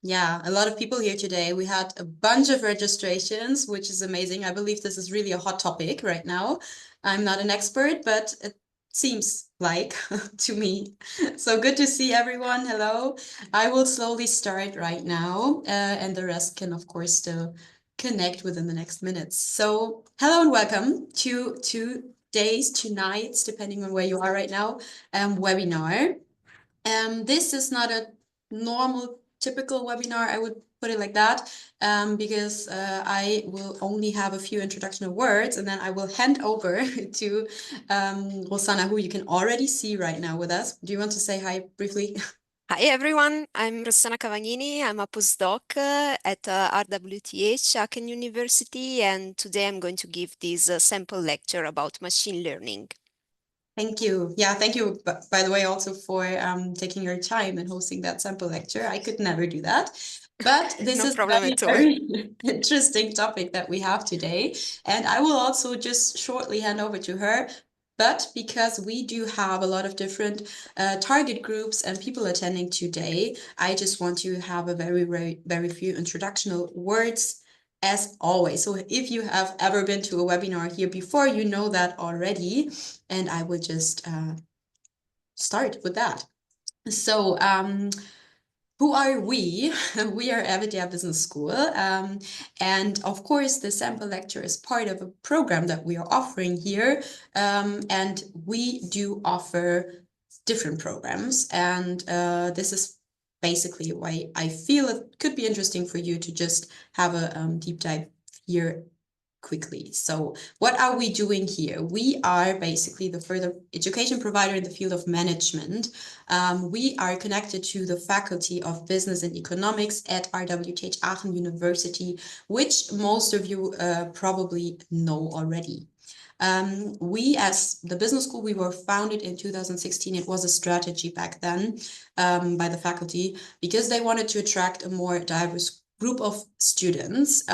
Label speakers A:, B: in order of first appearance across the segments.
A: Yeah, a lot of people here today. We had a bunch of registrations, which is amazing. I believe this is really a hot topic right now. I'm not an expert, but it seems like to me. So good to see everyone. Hello. I will slowly start right now, and the rest can, of course, still connect within the next minutes. So hello and welcome to 2 days, 2 nights, depending on where you are right now, webinar. This is not a normal, typical webinar, I would put it like that, because I will only have a few introductory words, and then I will hand over to Rossana, who you can already see right now with us. Do you want to say hi briefly?
B: Hi everyone, I'm Rossana Cavagnini. I'm a postdoc at RWTH Aachen University, and today I'm going to give this sample lecture about machine learning.
A: Thank you. Yeah, thank you, by the way, also for taking your time and hosting that sample lecture. I could never do that. But this
B: No
A: is
B: problem
A: very,
B: at all.
A: very interesting topic that we have today. And I will also just shortly hand over to her. But because we do have a lot of different target groups and people attending today, I just want to have a very few introductional words as always. So if you have ever been to a webinar here before, you know that already. And I will just start with that. So who are we? We are RWTH Business School. And of course, the sample lecture is part of a program that we are offering here. And we do offer different programs. And this is basically why I feel it could be interesting for you to just have a deep dive here quickly. So what are we doing here? We are basically the further education provider in the field of management. We are connected to the Faculty of Business and Economics at RWTH Aachen University, which most of you probably know already. We, as the business school, we were founded in 2016. It was a strategy back then by the faculty because they wanted to attract a more diverse group of students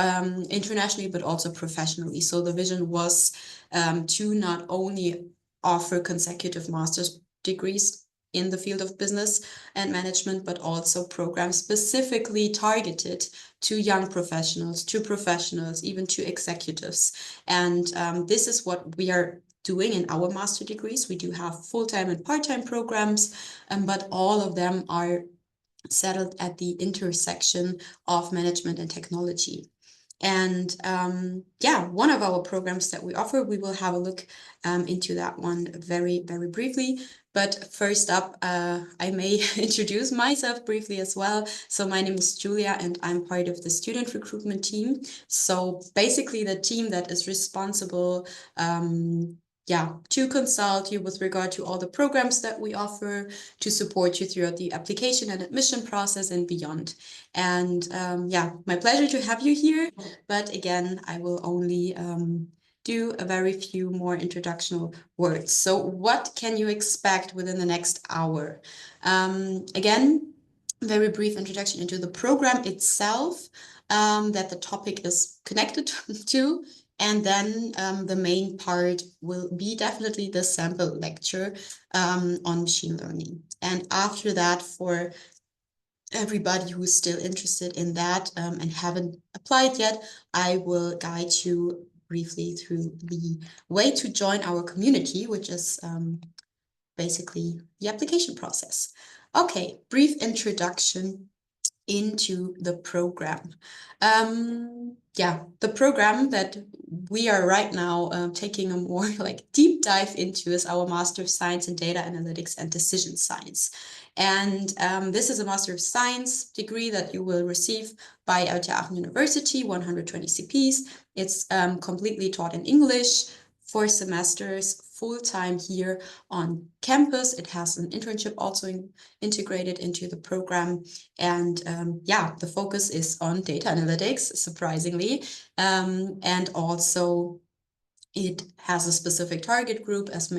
A: internationally, but also professionally. So the vision was to not only offer consecutive master's degrees in the field of business and management, but also programs specifically targeted to young professionals, even to executives. And this is what we are doing in our master degrees. We do have full-time and part-time programs, but all of them are settled at the intersection of management and technology. And yeah, one of our programs that we offer, we will have a look into that one very briefly. But first up, I may introduce myself briefly as well. So my name is Julia, and I'm part of the student recruitment team. So basically the team that is responsible to consult you with regard to all the programs that we offer, to support you throughout the application and admission process and beyond. And my pleasure to have you here. But again, I will only do a very few more introductional words. So what can you expect within the next hour? Again, very brief introduction into the program itself that the topic is connected to. And then the main part will be definitely the sample lecture on machine learning. And after that, for everybody who's still interested in that and haven't applied yet, I will guide you briefly through the way to join our community, which is basically the application process. Okay, brief introduction into the program. The program that we are right now taking a more deep dive into is our Master of Science in Data Analytics and Decision Science. And this is a Master of Science degree that you will receive by RWTH Aachen University, 120 CPs. It's completely taught in English, 4 semesters, full-time here on campus. It has an internship also integrated into the program. And the focus is on data analytics, surprisingly. And also it has a specific target group as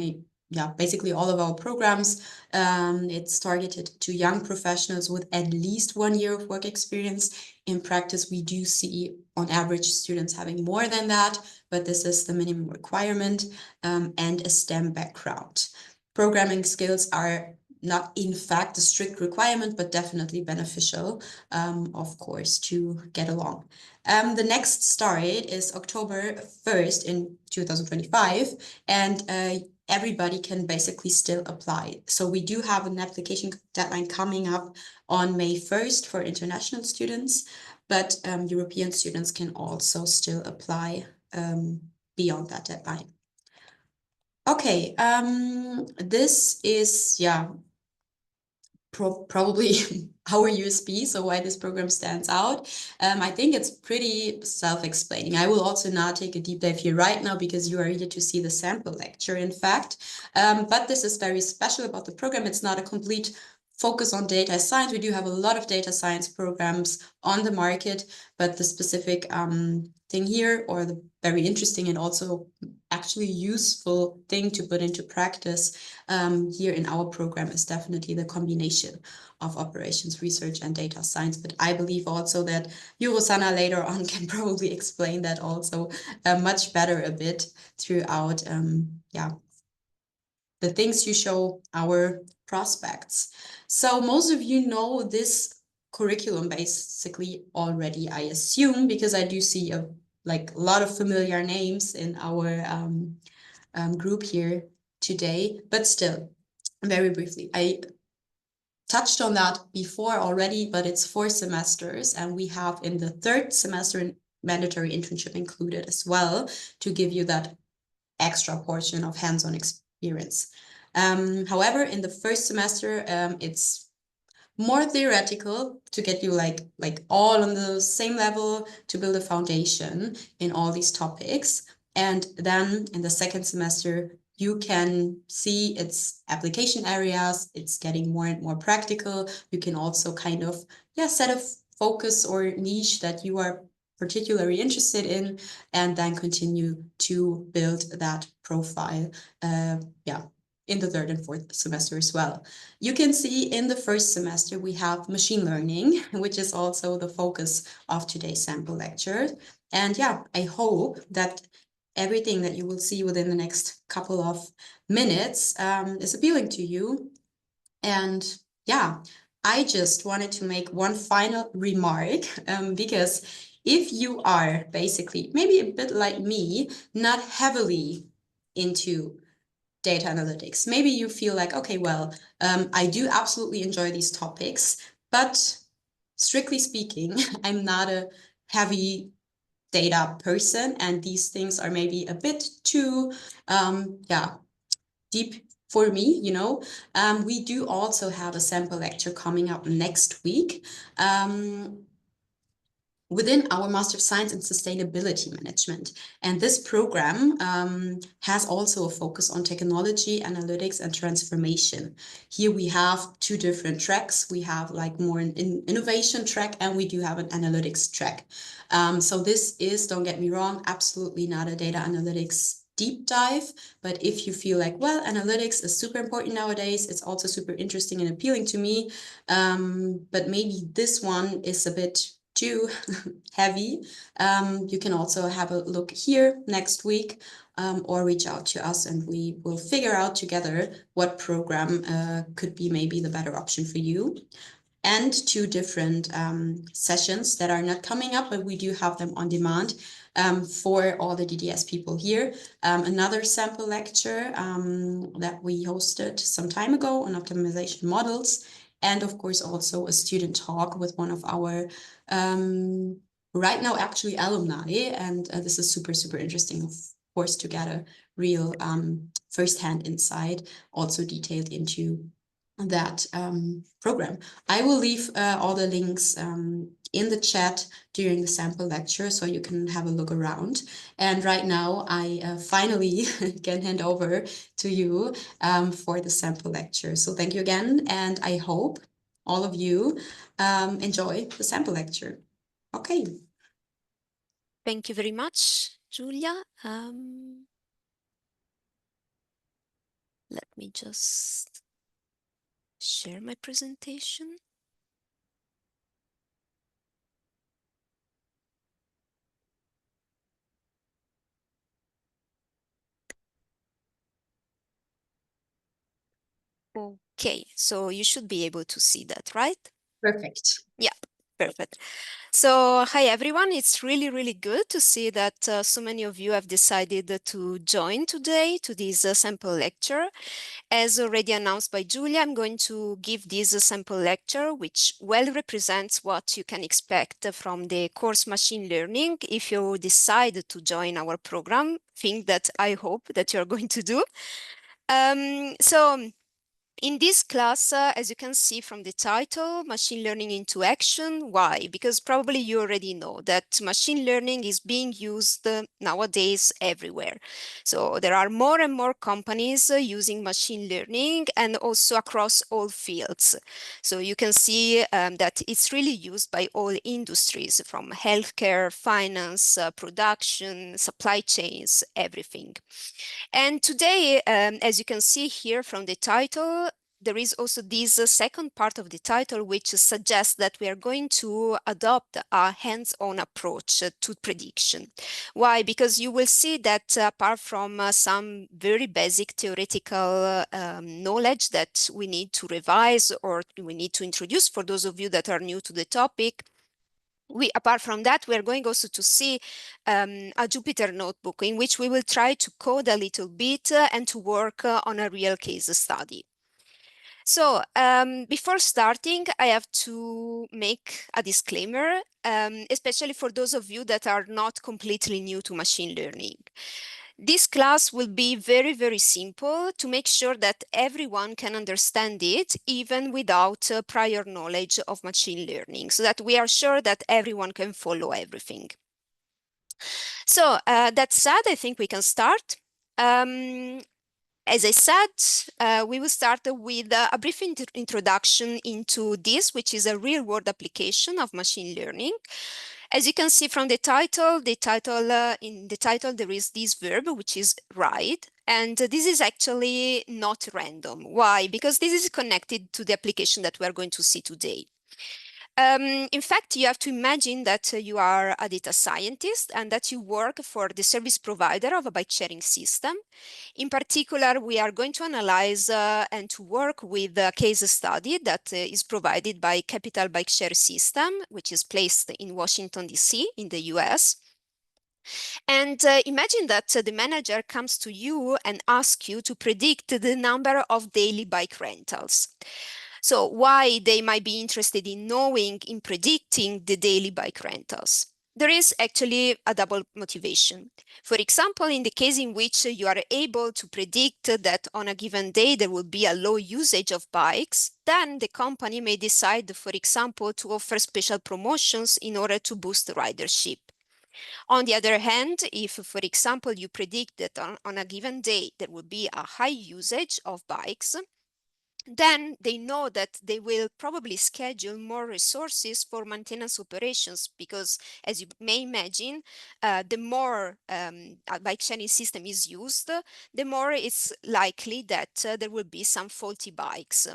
A: basically all of our programs. It's targeted to young professionals with at least 1 year of work experience. In practice, we do see on average students having more than that, but this is the minimum requirement, and a STEM background. Programming skills are not in fact a strict requirement, but definitely beneficial, of course, to get along. The next start is October 1st in 2025, and everybody can basically still apply. So we do have an application deadline coming up on May 1st for international students, but European students can also still apply beyond that deadline. Okay, this is, yeah, probably our USP, so why this program stands out. I think it's pretty self-explaining. I will also not take a deep dive here right now because you are here to see the sample lecture, in fact. But this is very special about the program. It's not a complete focus on data science. We do have a lot of data science programs on the market, but the specific thing here, or the very interesting and also actually useful thing to put into practice here in our program, is definitely the combination of operations research and data science. But I believe also that you, Rossana, later on can probably explain that also much better a bit throughout the things you show our prospects. So most of you know this curriculum basically already, I assume, because I do see a lot of familiar names in our group here today. But still, very briefly, I touched on that before already, but it's 4 semesters, and we have in the 3rd semester mandatory internship included as well, to give you that extra portion of hands-on experience. However, in the 1st semester, it's more theoretical to get you like all on the same level to build a foundation in all these topics. And then in the 2nd semester, you can see its application areas. It's getting more and more practical. You can also kind of set a focus or niche that you are particularly interested in, and then continue to build that profile in the 3rd and 4th semester as well. You can see in the 1st semester we have machine learning, which is also the focus of today's sample lecture. And I hope that everything that you will see within the next couple of minutes is appealing to you. And I just wanted to make one final remark, because if you are basically maybe a bit like me, not heavily into data analytics, maybe you feel like, okay, well, I do absolutely enjoy these topics, but strictly speaking, I'm not a heavy data person, and these things are maybe a bit too deep for me, we do also have a sample lecture coming up next week within our Master of Science in Sustainability Management. And this program has also a focus on technology, analytics, and transformation. Here we have 2 different tracks. We have like more an innovation track, and we do have an analytics track. So this is, don't get me wrong, absolutely not a data analytics deep dive, but if you feel like, well, analytics is super important nowadays, it's also super interesting and appealing to me, but maybe this one is a bit too heavy, you can also have a look here next week, or reach out to us, and we will figure out together what program could be maybe the better option for you. And 2 different sessions that are not coming up, but we do have them on demand for all the DDS people here. Another sample lecture that we hosted some time ago on optimization models, and of course also a student talk with one of our right now actually alumni, and this is super, super interesting, of course, to get a real first-hand insight, also detailed into that program. I will leave all the links in the chat during the sample lecture, so you can have a look around. And right now, I finally can hand over to you for the sample lecture. So thank you again, and I hope all of you enjoy the sample lecture. Okay.
B: Thank you very much, Julia. Let me just share my presentation. Okay, so you should be able to see that, right?
A: Perfect.
B: Yeah, perfect. So, hi everyone. It's really, really good to see that so many of you have decided to join today to this sample lecture. As already announced by Julia, I'm going to give this sample lecture, which well represents what you can expect from the course machine learning if you decide to join our program, thing that I hope that you're going to do. So in this class, as you can see from the title, Machine Learning into Action. Why? Because probably you already know that machine learning is being used nowadays everywhere. So there are more and more companies using machine learning and also across all fields. So you can see that it's really used by all industries from healthcare, finance, production, supply chains, everything. And today, as you can see here from the title, there is also this second part of the title, which suggests that we are going to adopt a hands-on approach to prediction. Why? Because you will see that apart from some very basic theoretical knowledge that we need to revise or we need to introduce for those of you that are new to the topic, apart from that, we are going also to see a Jupyter notebook in which we will try to code a little bit and to work on a real case study. So before starting, I have to make a disclaimer, especially for those of you that are not completely new to machine learning. This class will be very, very simple to make sure that everyone can understand it, even without prior knowledge of machine learning, so that we are sure that everyone can follow everything. So that said, I think we can start. As I said, we will start with a brief introduction into this, which is a real-world application of machine learning. As you can see from the title, in the title there is this verb, which is ride, and this is actually not random. Why? Because this is connected to the application that we are going to see today. In fact, you have to imagine that you are a data scientist and that you work for the service provider of a bike sharing system. In particular, we are going to analyze and to work with a case study that is provided by Capital Bike Share System, which is placed in Washington, D.C. in the US. And imagine that the manager comes to you and asks you to predict the number of daily bike rentals. So why they might be interested in knowing, in predicting the daily bike rentals? There is actually a double motivation. For example, in the case in which you are able to predict that on a given day there will be a low usage of bikes, then the company may decide, for example, to offer special promotions in order to boost ridership. On the other hand, if, for example, you predict that on a given day there will be a high usage of bikes, then they know that they will probably schedule more resources for maintenance operations because, as you may imagine, the more a bike sharing system is used, the more it's likely that there will be some faulty bikes.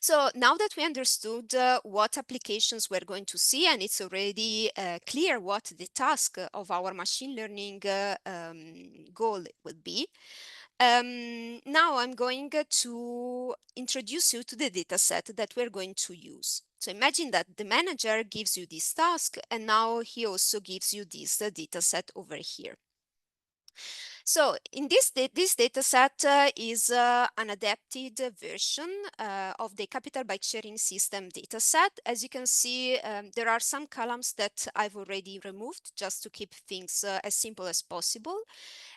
B: So now that we understood what applications we're going to see, and it's already clear what the task of our machine learning goal will be, now I'm going to introduce you to the data set that we're going to use. So imagine that the manager gives you this task, and now he also gives you this data set over here. So in this data set is an adapted version of the Capital Bike Sharing System data set. As you can see, there are some columns that I've already removed just to keep things as simple as possible.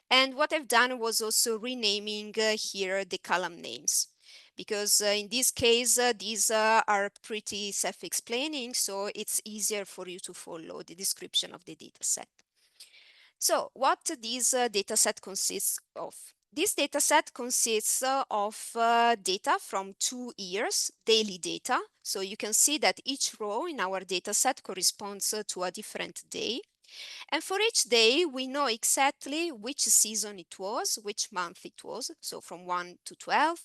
B: And what I've done was also renaming here the column names, because in this case, these are pretty self-explaining, so it's easier for you to follow the description of the data set. So what this data set consists of? This data set consists of data from 2 years, daily data. So you can see that each row in our data set corresponds to a different day. And for each day, we know exactly which season it was, which month it was, so from 1 to 12,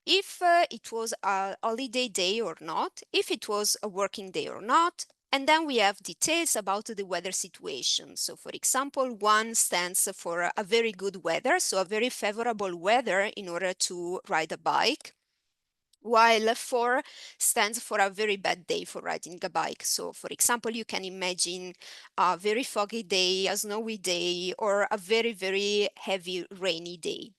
B: if it was a holiday day or not, if it was a working day or not, And then we have details about the weather situation. So for example, 1 stands for a very good weather, so a very favorable weather in order to ride a bike, while 4 stands for a very bad day for riding a bike. So for example, you can imagine a very foggy day, a snowy day, or a very, very heavy rainy day.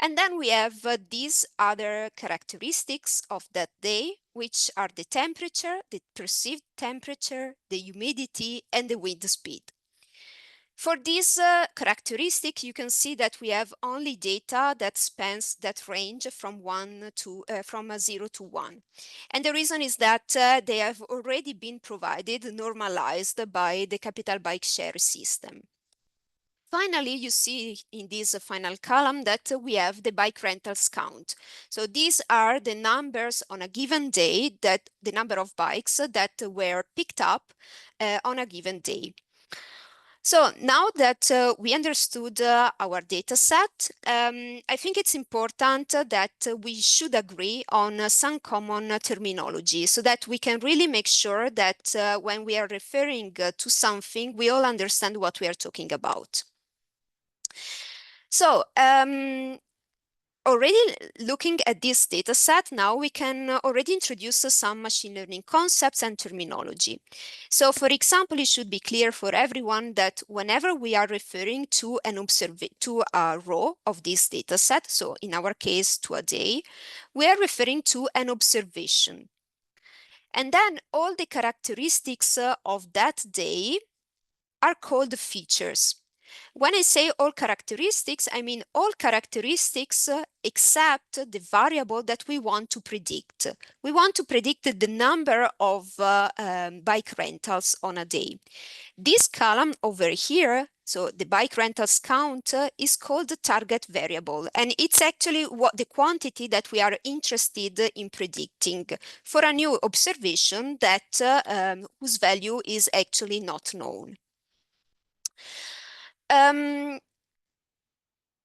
B: And then we have these other characteristics of that day, which are the temperature, the perceived temperature, the humidity, and the wind speed. For this characteristic, you can see that we have only data that range from 0 to 1. And the reason is that they have already been provided, normalized by the capital bike share system. Finally, you see in this final column that we have the bike rentals count. So these are the numbers on a given day, that the number of bikes that were picked up on a given day. So now that we understood our data set, I think it's important that we should agree on some common terminology so that we can really make sure that when we are referring to something, we all understand what we are talking about. So already looking at this data set, now we can already introduce some machine learning concepts and terminology. So for example, it should be clear for everyone that whenever we are referring to a row of this data set, so in our case to a day, we are referring to an observation. And then all the characteristics of that day are called features. When I say all characteristics, I mean all characteristics except the variable that we want to predict. We want to predict the number of bike rentals on a day. This column over here, so the bike rentals count, is called the target variable, and it's actually the quantity that we are interested in predicting for a new observation that whose value is actually not known.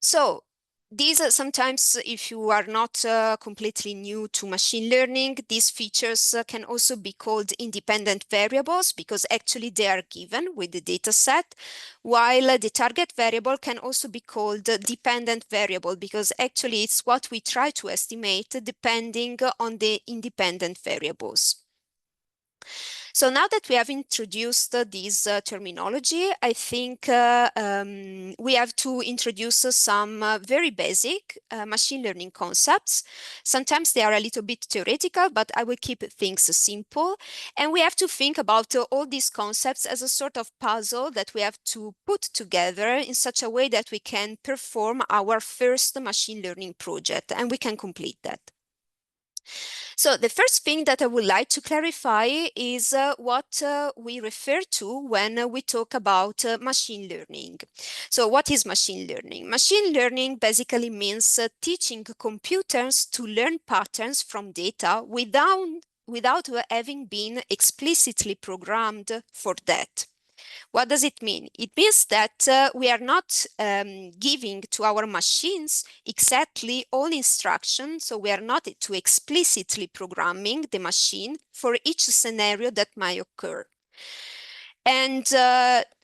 B: So these are sometimes, if you are not completely new to machine learning, these features can also be called independent variables because actually they are given with the data set, while the target variable can also be called dependent variable because actually it's what we try to estimate depending on the independent variables. So now that we have introduced this terminology, I think we have to introduce some very basic machine learning concepts. Sometimes they are a little bit theoretical, but I will keep things simple. And we have to think about all these concepts as a sort of puzzle that we have to put together in such a way that we can perform our first machine learning project and we can complete that. So the first thing that I would like to clarify is what we refer to when we talk about machine learning. So what is machine learning? Machine learning basically means teaching computers to learn patterns from data without having been explicitly programmed for that. What does it mean? It means that we are not giving to our machines exactly all instructions, so we are not to explicitly programming the machine for each scenario that might occur. And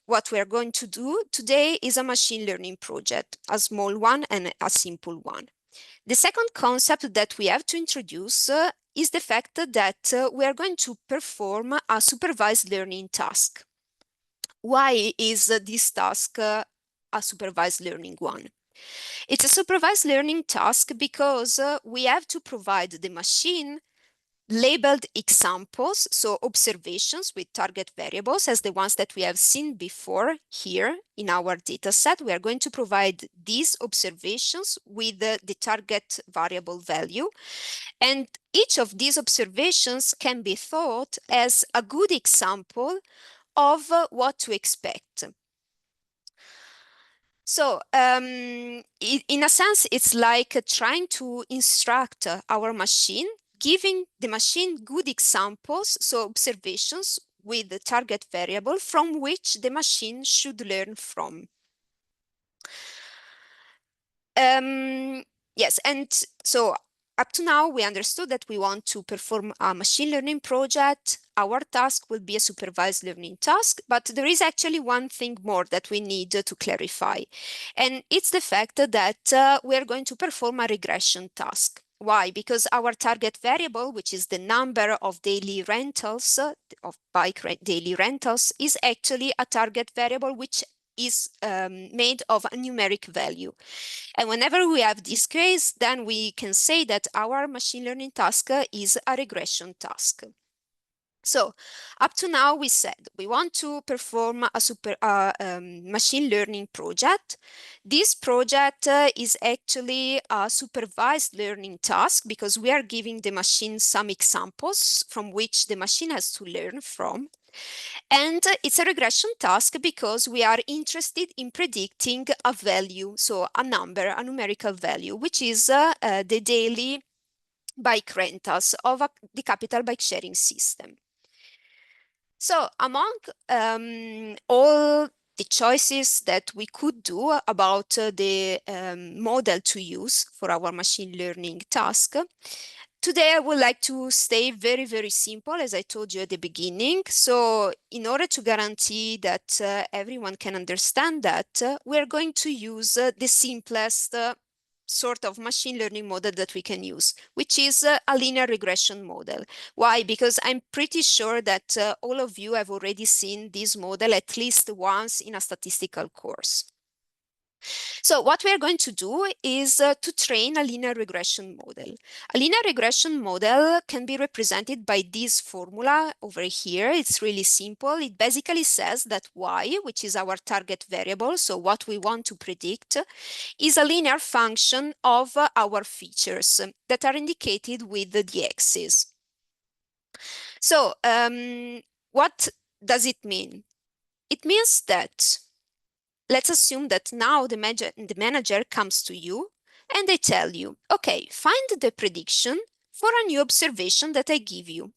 B: what we are going to do today is a machine learning project, a small one and a simple one. The second concept that we have to introduce is the fact that we are going to perform a supervised learning task. Why is this task a supervised learning one? It's a supervised learning task because we have to provide the machine labeled examples, so observations with target variables as the ones that we have seen before here in our data set. We are going to provide these observations with the target variable value. And each of these observations can be thought as a good example of what to expect. So in a sense, it's like trying to instruct our machine, giving the machine good examples, so observations with the target variable from which the machine should learn from. Yes, and so up to now, we understood that we want to perform a machine learning project our task will be a supervised learning task, but there is actually one thing more that we need to clarify. And it's the fact that we are going to perform a regression task. Why? Because our target variable, which is the number of daily rentals, of daily rentals, is actually a target variable which is made of a numeric value. And whenever we have this case, then we can say that our machine learning task is a regression task. So up to now, we said we want to perform a machine learning project. This project is actually a supervised learning task because we are giving the machine some examples from which the machine has to learn from. And it's a regression task because we are interested in predicting a value, so a number, a numerical value, which is the daily bike rentals of the capital bike sharing system. So among all the choices that we could do about the model to use for our machine learning task, today I would like to stay very, very simple, as I told you at the beginning. So in order to guarantee that everyone can understand that, we're going to use the simplest sort of machine learning model that we can use, which is a linear regression model. Why? Because I'm pretty sure that all of you have already seen this model at least once in a statistical course. So what we're going to do is to train a linear regression model. A linear regression model can be represented by this formula over here. It's really simple. It basically says that y, which is our target variable, so what we want to predict, is a linear function of our features that are indicated with the axis. So what does it mean? It means that let's assume that now the manager comes to you and they tell you, okay, find the prediction for a new observation that I give you.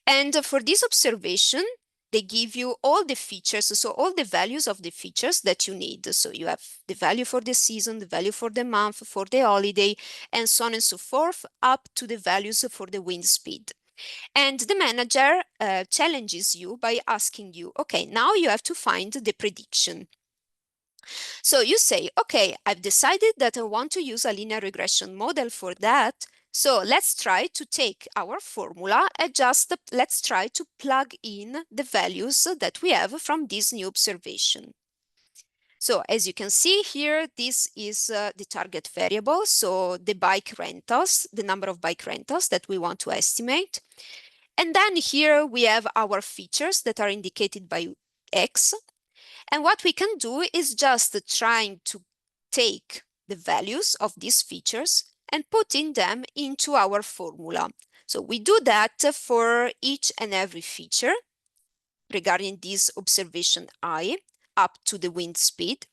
B: And for this observation, they give you all the features, so all the values of the features that you need. So you have the value for the season, the value for the month, for the holiday, and so on and so forth, up to the values for the wind speed. And the manager challenges you by asking you, okay, now you have to find the prediction. So you say, okay, I've decided that I want to use a linear regression model for that. So let's try to take our formula and just let's try to plug in the values that we have from this new observation. So as you can see here, this is the target variable. So the bike rentals, the number of bike rentals that we want to estimate. And then here we have our features that are indicated by X. And what we can do is just trying to take the values of these features and putting them into our formula. So we do that for each and every feature regarding this observation I up to the wind speed.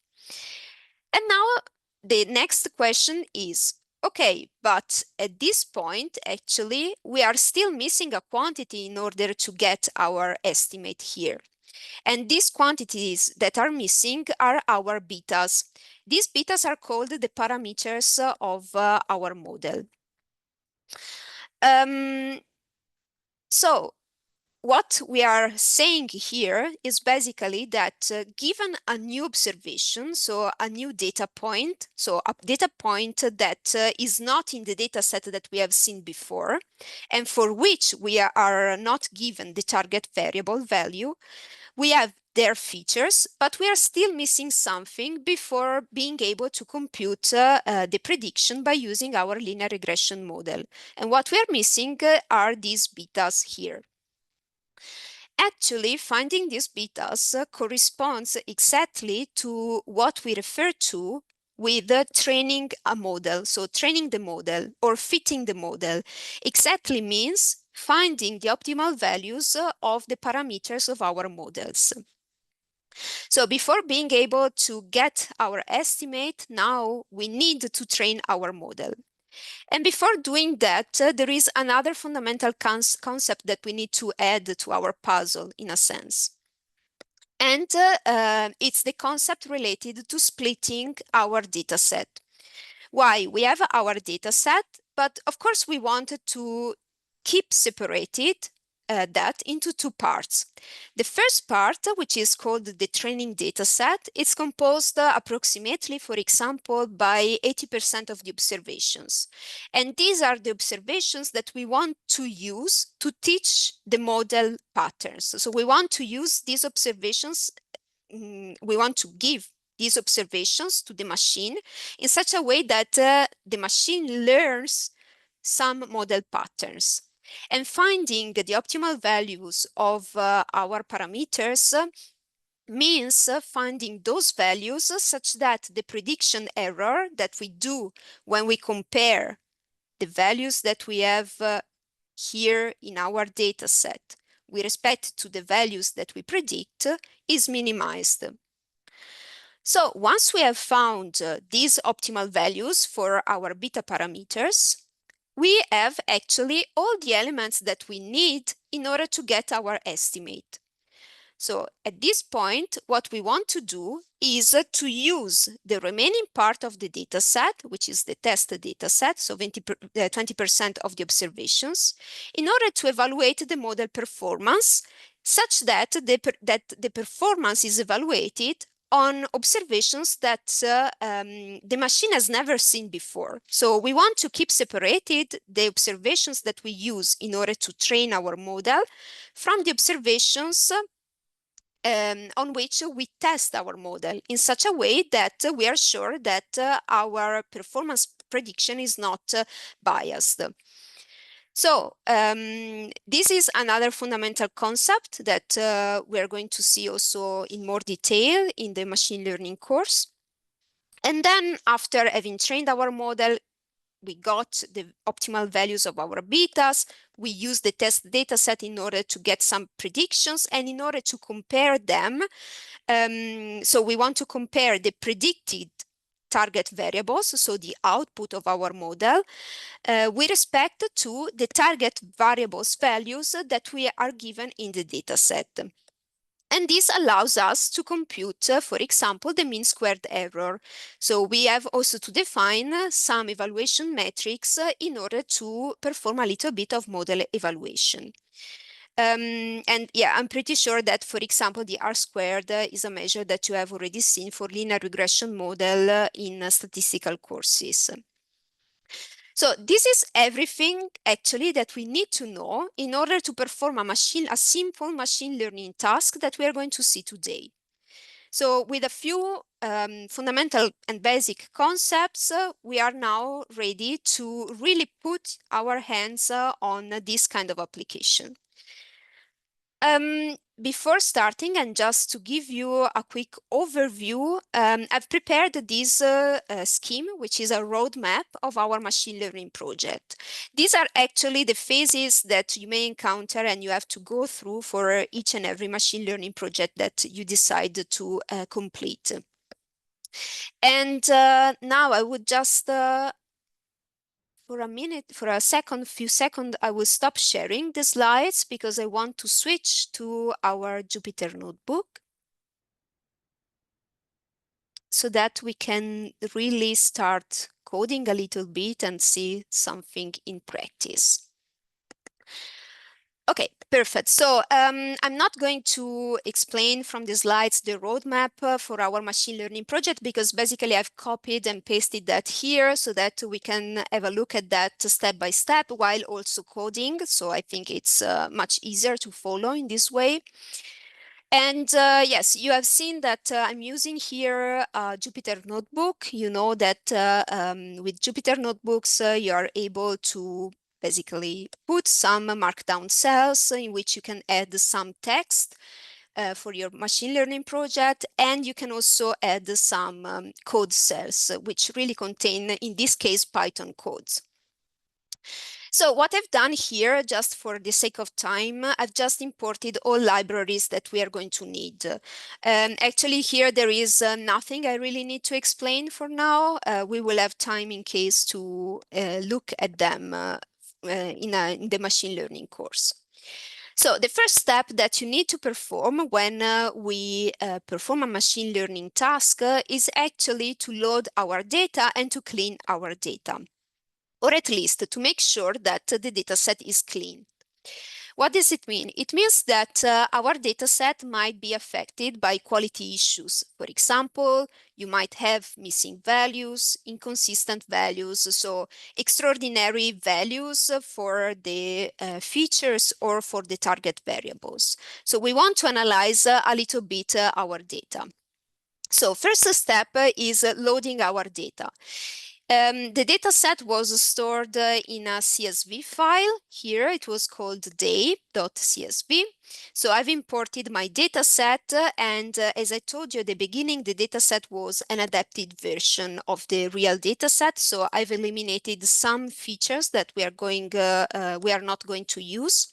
B: And now the next question is, okay, but at this point, actually, we are still missing a quantity in order to get our estimate here. And these quantities that are missing are our betas. These betas are called the parameters of our model. So what we are saying here is basically that given a new observation, so a new data point, so a data point that is not in the data set that we have seen before, and for which we are not given the target variable value, we have their features, but we are still missing something before being able to compute the prediction by using our linear regression model. And what we are missing are these betas here. Actually, finding these betas corresponds exactly to what we refer to with training a model. So training the model or fitting the model exactly means finding the optimal values of the parameters of our models. So before being able to get our estimate, now we need to train our model. And before doing that, there is another fundamental concept that we need to add to our puzzle, in a sense. And it's the concept related to splitting our data set. Why? We have our data set, but of course we wanted to keep separated that into two parts. The first part, which is called the training data set, is composed approximately, for example, by 80% of the observations. And these are the observations that we want to use to teach the model patterns. So we want to use these observations, we want to give these observations to the machine in such a way that the machine learns some model patterns. And finding the optimal values of our parameters means finding those values such that the prediction error that we do when we compare the values that we have here in our data set with respect to the values that we predict is minimized. So once we have found these optimal values for our beta parameters, we have actually all the elements that we need in order to get our estimate. So at this point, what we want to do is to use the remaining part of the data set, which is the test data set, so 20% of the observations, in order to evaluate the model performance such that the performance is evaluated on observations that the machine has never seen before. So we want to keep separated the observations that we use in order to train our model from the observations on which we test our model in such a way that we are sure that our performance prediction is not biased. So this is another fundamental concept that we are going to see also in more detail in the machine learning course. And then after having trained our model, we got the optimal values of our betas. We use the test data set in order to get some predictions and in order to compare them. So we want to compare the predicted target variables, so the output of our model, with respect to the target variables values that we are given in the data set. And this allows us to compute, for example, the mean squared error. So we have also to define some evaluation metrics in order to perform a little bit of model evaluation. And yeah, I'm pretty sure that, for example, the R squared is a measure that you have already seen for linear regression model in statistical courses. So this is everything actually that we need to know in order to perform a simple machine learning task that we are going to see today. So with a few fundamental and basic concepts, we are now ready to really put our hands on this kind of application. Before starting, and just to give you a quick overview, I've prepared this scheme, which is a roadmap of our machine learning project. These are actually the phases that you may encounter and you have to go through for each and every machine learning project that you decide to complete. And now I would just for a few seconds, I will stop sharing the slides because I want to switch to our Jupyter notebook so that we can really start coding a little bit and see something in practice. Okay, perfect. So I'm not going to explain from the slides the roadmap for our machine learning project because basically I've copied and pasted that here so that we can have a look at that step by step while also coding. So I think it's much easier to follow in this way. And yes, you have seen that I'm using here a Jupyter Notebook. You know that with Jupyter Notebooks, you are able to basically put some markdown cells in which you can add some text for your machine learning project, and you can also add some code cells, which really contain, in this case, Python codes. So what I've done here, just for the sake of time, I've just imported all libraries that we are going to need. Actually, here there is nothing I really need to explain for now. We will have time in case to look at them in the machine learning course. So the first step that you need to perform when we perform a machine learning task is actually to load our data and to clean our data, or at least to make sure that the data set is clean. What does it mean? It means that our data set might be affected by quality issues. For example, you might have missing values, inconsistent values, so extraordinary values for the features or for the target variables. So we want to analyze a little bit our data. So first step is loading our data. The data set was stored in a CSV file. Here it was called day.csv. So I've imported my data set, and as I told you at the beginning, the data set was an adapted version of the real data set. So I've eliminated some features that we are not going to use.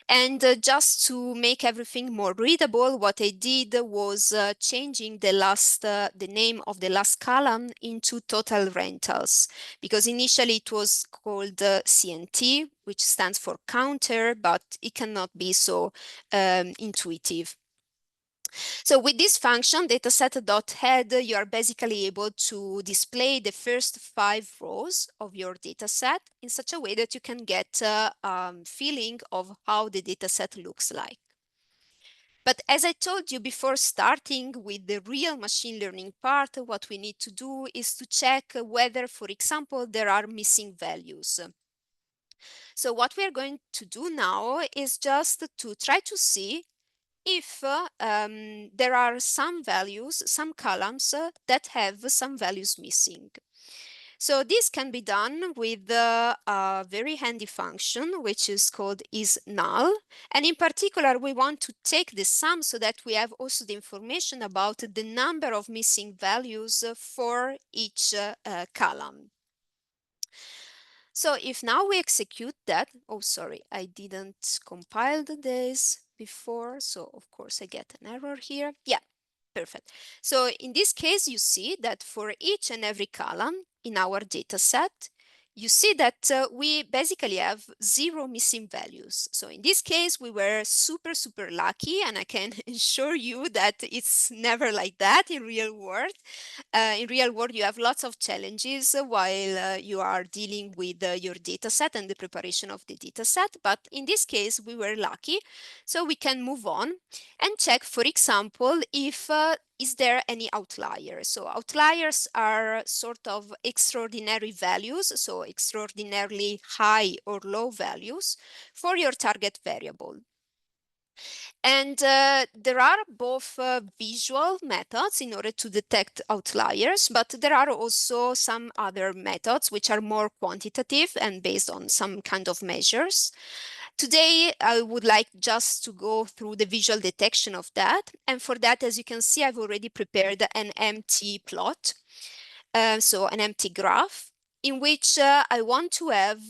B: And just to make everything more readable, what I did was changing the name of the last column into total rentals, because initially it was called CNT, which stands for counter, but it cannot be so intuitive. So with this function, dataset.head, you are basically able to display the first 5 rows of your dataset in such a way that you can get a feeling of how the dataset looks like. But as I told you before starting with the real machine learning part, what we need to do is to check whether, for example, there are missing values. So what we are going to do now is just to try to see if there are some values, some columns that have some values missing. So this can be done with a very handy function, which is called isNull. And in particular, we want to take the sum so that we have also the information about the number of missing values for each column. So if now we execute that, oh, sorry, I didn't compile this before. So of course I get an error here. Yeah, perfect. So in this case, you see that for each and every column in our data set, you see that we basically have 0 missing values. So in this case, we were super, super lucky, and I can assure you that it's never like that in real world. In real world, you have lots of challenges while you are dealing with your data set and the preparation of the data set. But in this case, we were lucky. So we can move on and check, for example, if is there any outlier? So outliers are sort of extraordinary values, so extraordinarily high or low values for your target variable. And there are both visual methods in order to detect outliers, but there are also some other methods which are more quantitative and based on some kind of measures. Today, I would like just to go through the visual detection of that. And for that, as you can see, I've already prepared an empty plot, so an empty graph, in which I want to have,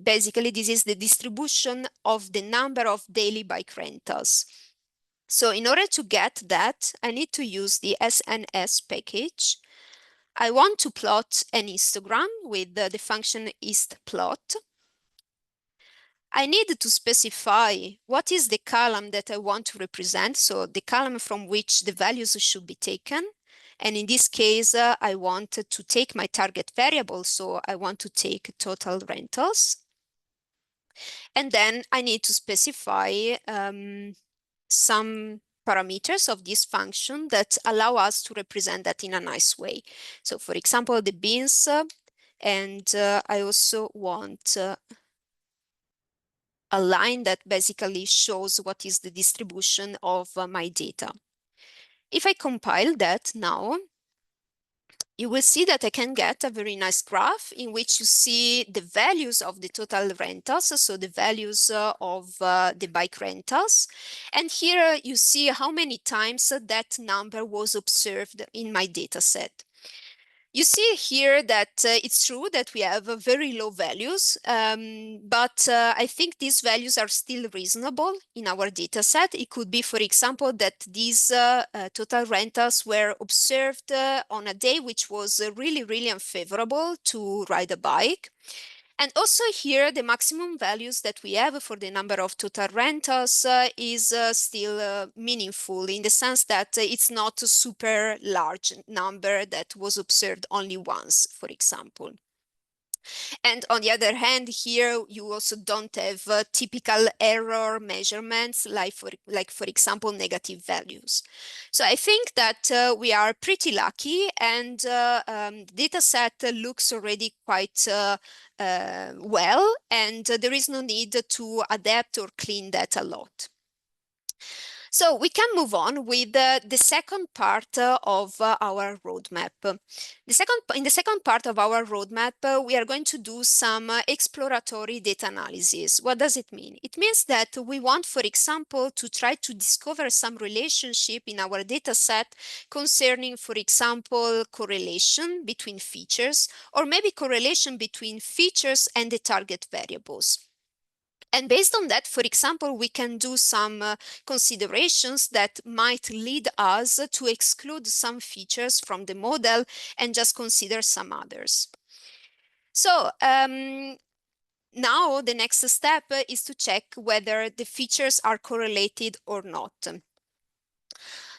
B: basically, this is the distribution of the number of daily bike rentals. So in order to get that, I need to use the SNS package. I want to plot an histogram with the function histplot. I need to specify what is the column that I want to represent, so the column from which the values should be taken. And in this case, I want to take my target variable, so I want to take total rentals. And then I need to specify some parameters of this function that allow us to represent that in a nice way. So for example, the bins, and I also want a line that basically shows what is the distribution of my data. If I compile that now, you will see that I can get a very nice graph in which you see the values of the total rentals, so the values of the bike rentals. And here you see how many times that number was observed in my data set. You see here that it's true that we have very low values, but I think these values are still reasonable in our data set. It could be, for example, that these total rentals were observed on a day which was really, really unfavorable to ride a bike. And also here, the maximum values that we have for the number of total rentals is still meaningful in the sense that it's not a super large number that was observed only once, for example. And on the other hand, here you also don't have typical error measurements, like for example, negative values. So I think that we are pretty lucky, and the data set looks already quite well, and there is no need to adapt or clean that a lot. So we can move on with the second part of our roadmap. In the second part of our roadmap, we are going to do some exploratory data analysis. What does it mean? It means that we want, for example, to try to discover some relationship in our data set concerning, for example, correlation between features, or maybe correlation between features and the target variables. And based on that, for example, we can do some considerations that might lead us to exclude some features from the model and just consider some others. So now the next step is to check whether the features are correlated or not.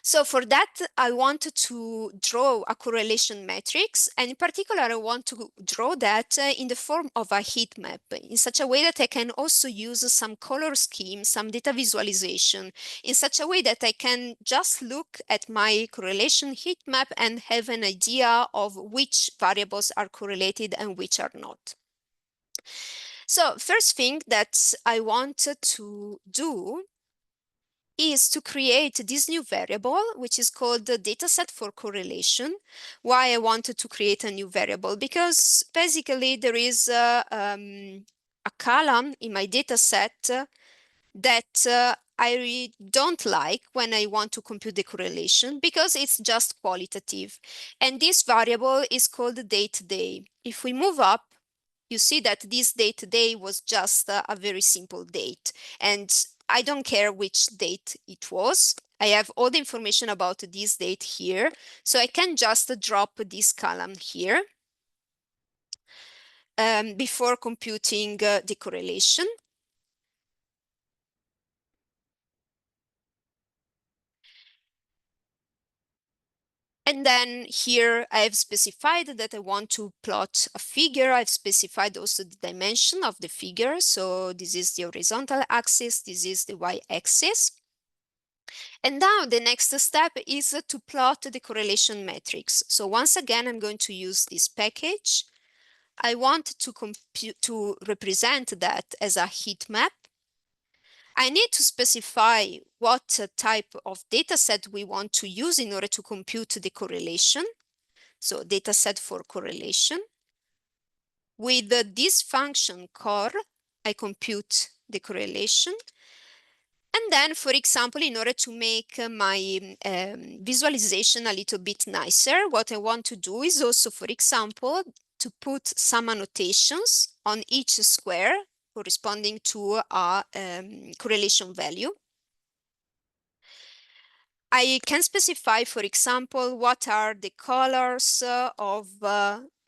B: So for that, I want to draw a correlation matrix, and in particular, I want to draw that in the form of a heat map, in such a way that I can also use some color scheme, some data visualization, in such a way that I can just look at my correlation heat map and have an idea of which variables are correlated and which are not. So first thing that I want to do is to create this new variable, which is called the dataset for correlation. Why I wanted to create a new variable? Because basically there is a column in my dataset that I really don't like when I want to compute the correlation, because it's just qualitative. And this variable is called date day. If we move up, you see that this date day was just a very simple date. And I don't care which date it was. I have all the information about this date here. So I can just drop this column here before computing the correlation. And then here I have specified that I want to plot a figure. I've specified also the dimension of the figure. So this is the horizontal axis, this is the y-axis. And now the next step is to plot the correlation matrix. So once again, I'm going to use this package. I want to represent that as a heat map. I need to specify what type of data set we want to use in order to compute the correlation. So data set for correlation. With this function cor, I compute the correlation. And then, for example, in order to make my visualization a little bit nicer, what I want to do is also, for example, to put some annotations on each square corresponding to a correlation value. I can specify, for example, what are the colors of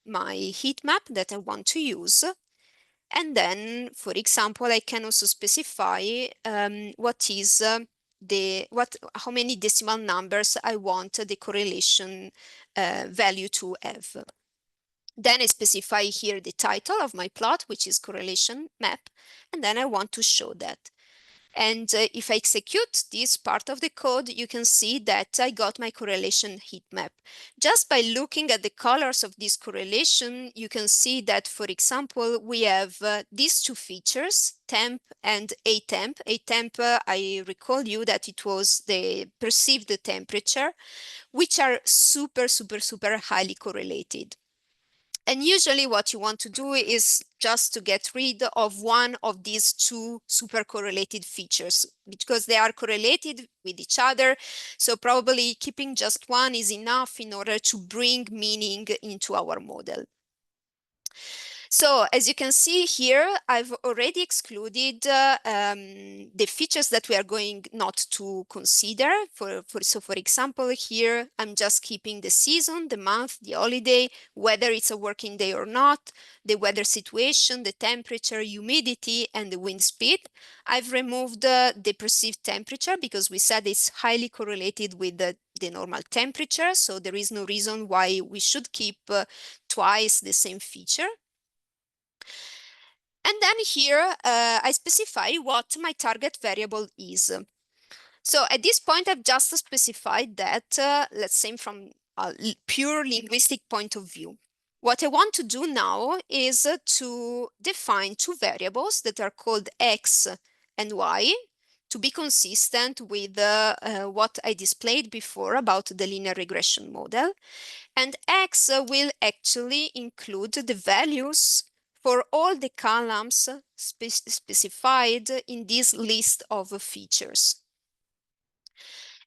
B: my heat map that I want to use. And then, for example, I can also specify what is how many decimal numbers I want the correlation value to have. Then I specify here the title of my plot, which is correlation map, and then I want to show that. And if I execute this part of the code, you can see that I got my correlation heat map. Just by looking at the colors of this correlation, you can see that, for example, we have these two features, temp and atemp. Atemp, I recall you that it was the perceived temperature, which are super, super, super highly correlated. And usually what you want to do is just to get rid of one of these two super correlated features, because they are correlated with each other. So probably keeping just one is enough in order to bring meaning into our model. So as you can see here, I've already excluded the features that we are going not to consider. So for example, here, I'm just keeping the season, the month, the holiday, whether it's a working day or not, the weather situation, the temperature, humidity, and the wind speed. I've removed the perceived temperature because we said it's highly correlated with the normal temperature. So there is no reason why we should keep twice the same feature. And then here I specify what my target variable is. So at this point, I've just specified that, let's say from a pure linguistic point of view. What I want to do now is to define two variables that are called x and y to be consistent with what I displayed before about the linear regression model. And x will actually include the values for all the columns specified in this list of features.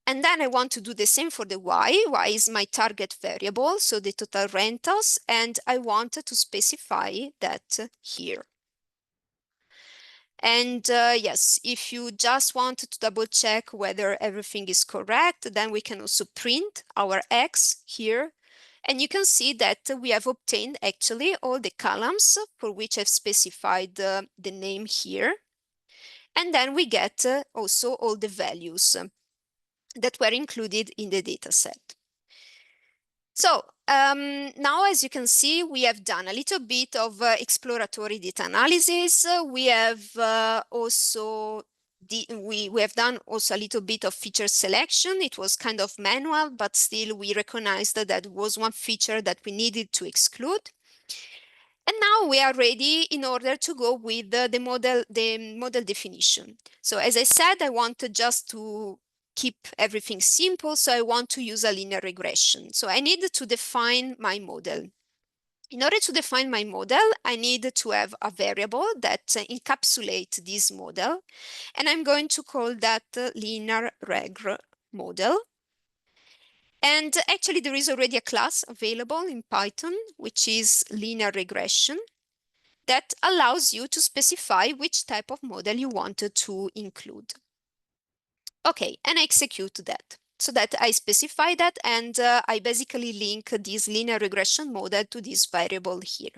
B: And then I want to do the same for the y. Y is my target variable, so the total rentals, and I want to specify that here. And yes, if you just want to double check whether everything is correct, then we can also print our x here. And you can see that we have obtained actually all the columns for which I've specified the name here. And then we get also all the values that were included in the dataset. So now, as you can see, we have done a little bit of exploratory data analysis. We have also we have done also a little bit of feature selection. It was kind of manual, but still we recognized that there was one feature that we needed to exclude. And now we are ready in order to go with the model definition. So as I said, I want just to keep everything simple, so I want to use a linear regression. So I need to define my model. In order to define my model, I need to have a variable that encapsulates this model, and I'm going to call that linear reg model. And actually, there is already a class available in Python, which is linear regression, that allows you to specify which type of model you wanted to include. Okay, and I execute that. So that I specify that, and I basically link this linear regression model to this variable here.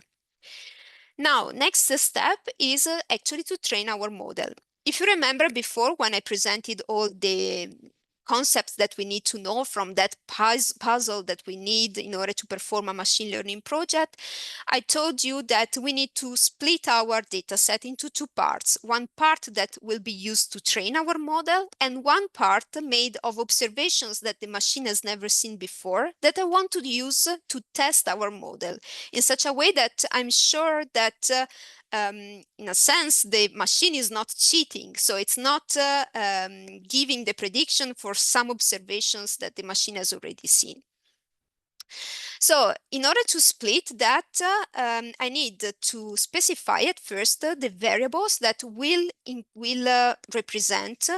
B: Now, next step is actually to train our model. If you remember before, when I presented all the concepts that we need to know from that puzzle that we need in order to perform a machine learning project, I told you that we need to split our data set into two parts. One part that will be used to train our model, and one part made of observations that the machine has never seen before that I want to use to test our model in such a way that I'm sure that in a sense, the machine is not cheating. So it's not giving the prediction for some observations that the machine has already seen. So in order to split that, I need to specify at first the variables that will represent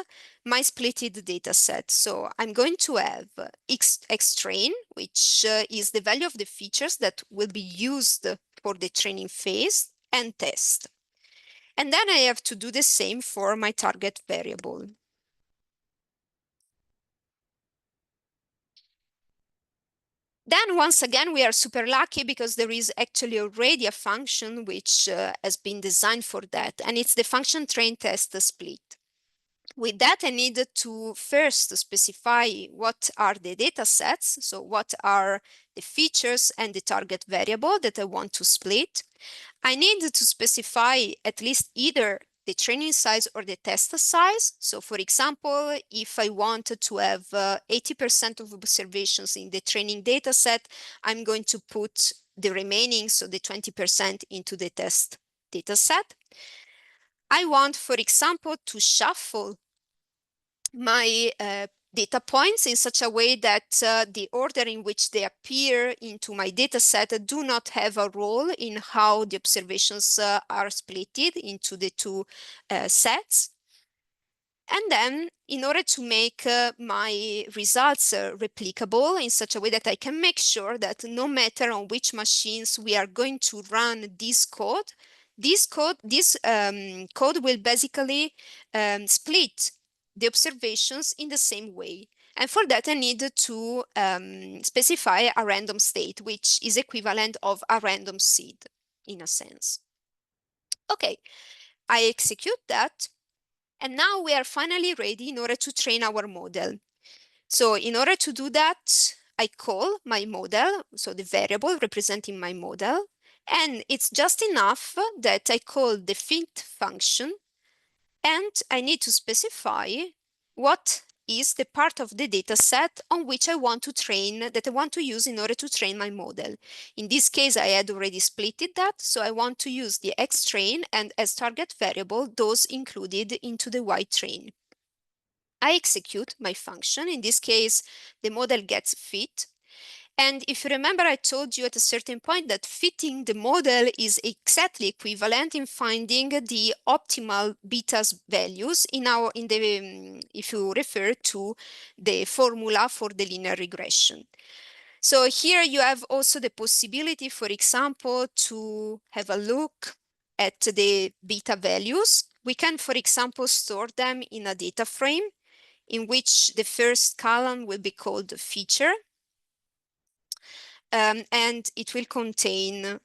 B: my splitted data set. So I'm going to have xtrain, which is the value of the features that will be used for the training phase, and test. And then I have to do the same for my target variable. Then once again, we are super lucky because there is actually already a function which has been designed for that, and it's the function train test split. With that, I need to first specify what are the data sets, so what are the features and the target variable that I want to split. I need to specify at least either the training size or the test size. So for example, if I wanted to have 80% of observations in the training data set, I'm going to put the remaining, so the 20% into the test data set. I want, for example, to shuffle my data points in such a way that the order in which they appear into my data set do not have a role in how the observations are splitted into the two sets. And then in order to make my results replicable in such a way that I can make sure that no matter on which machines we are going to run this code, this code will basically split the observations in the same way. And for that, I need to specify a random state, which is equivalent of a random seed in a sense. Okay, I execute that. And now we are finally ready in order to train our model. So in order to do that, I call my model, so the variable representing my model, And it's just enough that I call the fit function, and I need to specify what is the part of the data set on which I want to train, that I want to use in order to train my model. In this case, I had already splitted that, so I want to use the X train and as target variable, those included into the Y train. I execute my function. In this case, the model gets fit. And if you remember, I told you at a certain point that fitting the model is exactly equivalent in finding the optimal betas values if you refer to the formula for the linear regression. So here you have also the possibility, for example, to have a look at the beta values. We can, for example, store them in a data frame in which the first column will be called feature. And it will contain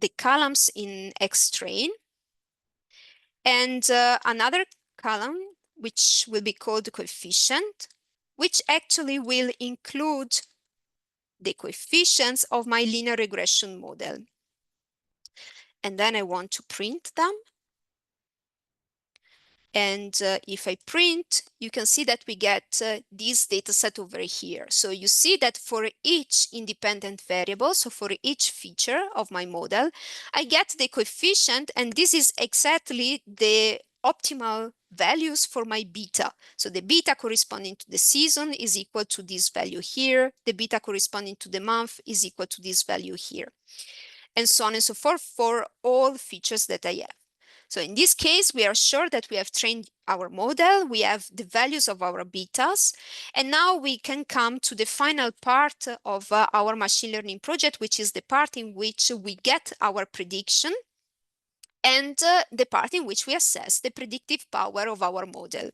B: the columns in X train and another column which will be called coefficient, which actually will include the coefficients of my linear regression model. And then I want to print them. And if I print, you can see that we get this data set over here. So you see that for each independent variable, so for each feature of my model, I get the coefficient, and this is exactly the optimal values for my beta. So the beta corresponding to the season is equal to this value here. The beta corresponding to the month is equal to this value here. And so on and so forth for all features that I have. So in this case, we are sure that we have trained our model, we have the values of our betas, and now we can come to the final part of our machine learning project, which is the part in which we get our prediction and the part in which we assess the predictive power of our model.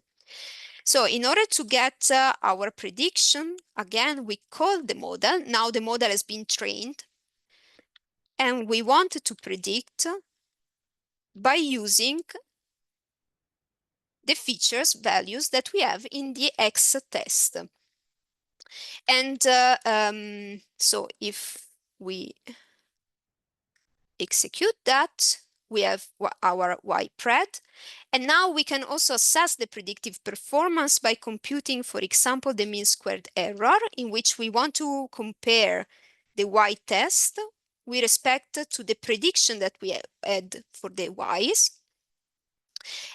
B: So in order to get our prediction, again, we call the model. Now the model has been trained, and we want to predict by using the features values that we have in the X test. And so if we execute that, we have our Y-pred. And now we can also assess the predictive performance by computing, for example, the mean squared error, in which we want to compare the Y test with respect to the prediction that we had for the Ys.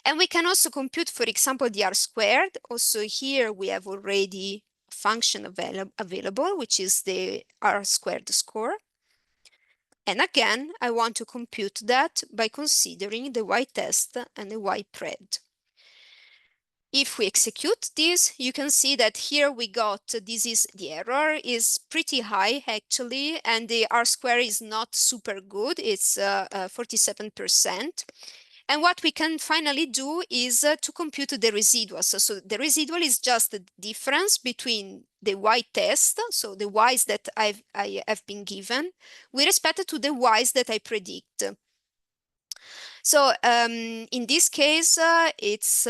B: And we can also compute, for example, the R squared. Also here we have already a function available, which is the R squared score. And again, I want to compute that by considering the Y test and the Y pred. If we execute this, you can see that here we got, the error is pretty high actually, and the R square is not super good, it's 47%. And what we can finally do is to compute the residuals. So the residual is just the difference between the Y test, so the Ys that I have been given, with respect to the Ys that I predict. So in this case, it's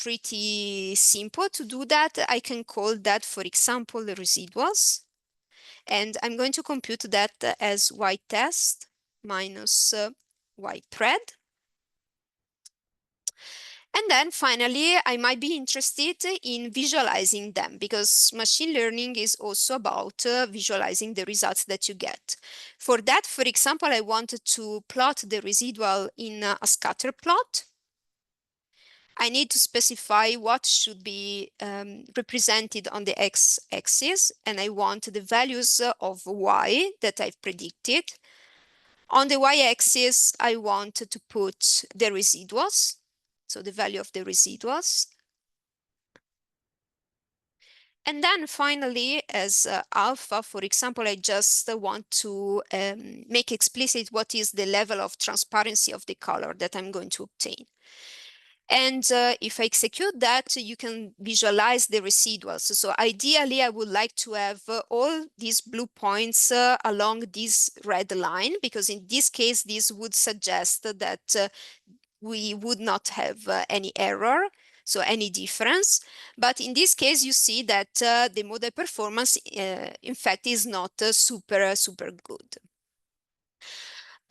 B: pretty simple to do that. I can call that, for example, the residuals. And I'm going to compute that as Y test minus Y pred. And then finally, I might be interested in visualizing them, because machine learning is also about visualizing the results that you get. For that, for example, I wanted to plot the residual in a scatter plot. I need to specify what should be represented on the x-axis, and I want the values of y that I've predicted. On the y-axis, I want to put the residuals, so the value of the residuals. And then finally, as alpha, for example, I just want to make explicit what is the level of transparency of the color that I'm going to obtain. And if I execute that, you can visualize the residuals. So ideally, I would like to have all these blue points along this red line, because in this case, this would suggest that we would not have any error, so any difference. But in this case, you see that the model performance, in fact, is not super good.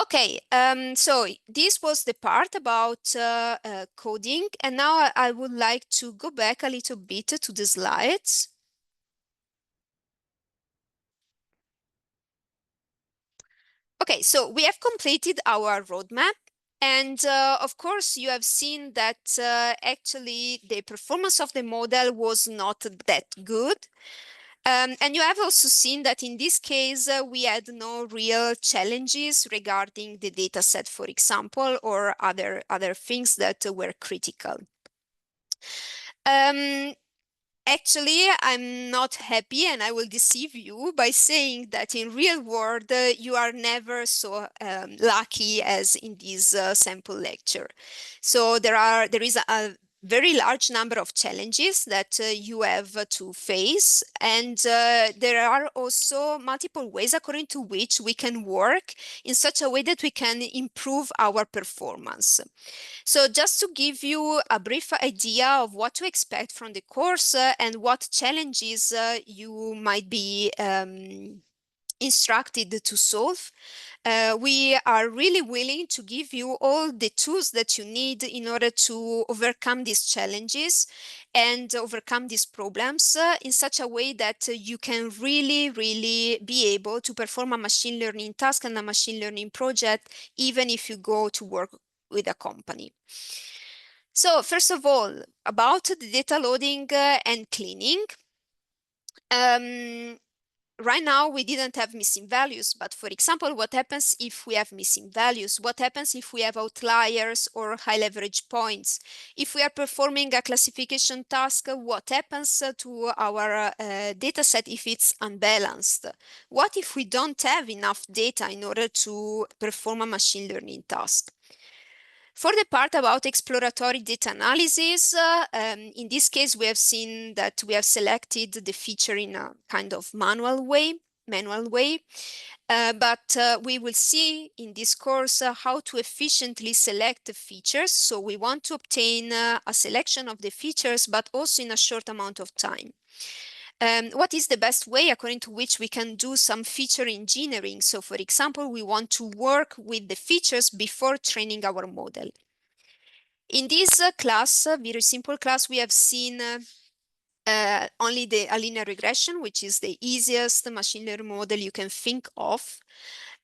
B: Okay, so this was the part about coding, and now I would like to go back a little bit to the slides. Okay, so we have completed our roadmap, and of course you have seen that actually the performance of the model was not that good. And you have also seen that in this case, we had no real challenges regarding the data set, for example, or other things that were critical. Um, Actually, I'm not happy, and I will deceive you by saying that in real world, you are never so lucky as in this sample lecture. So there is a very large number of challenges that you have to face, and there are also multiple ways according to which we can work in such a way that we can improve our performance. So just to give you a brief idea of what to expect from the course and what challenges you might be instructed to solve, we are really willing to give you all the tools that you need in order to overcome these challenges and overcome these problems in such a way that you can really be able to perform a machine learning task and a machine learning project, even if you go to work with a company. So first of all, about the data loading and cleaning. Right now, we didn't have missing values, but for example, what happens if we have missing values? What happens if we have outliers or high leverage points? If we are performing a classification task, what happens to our data set if it's unbalanced? What if we don't have enough data in order to perform a machine learning task? For the part about exploratory data analysis, in this case, we have seen that we have selected the feature in a kind of manual way. But we will see in this course how to efficiently select the features. So we want to obtain a selection of the features, but also in a short amount of time. What is the best way according to which we can do some feature engineering? So for example, we want to work with the features before training our model. In this class, very simple class, we have seen only a linear regression, which is the easiest machine learning model you can think of.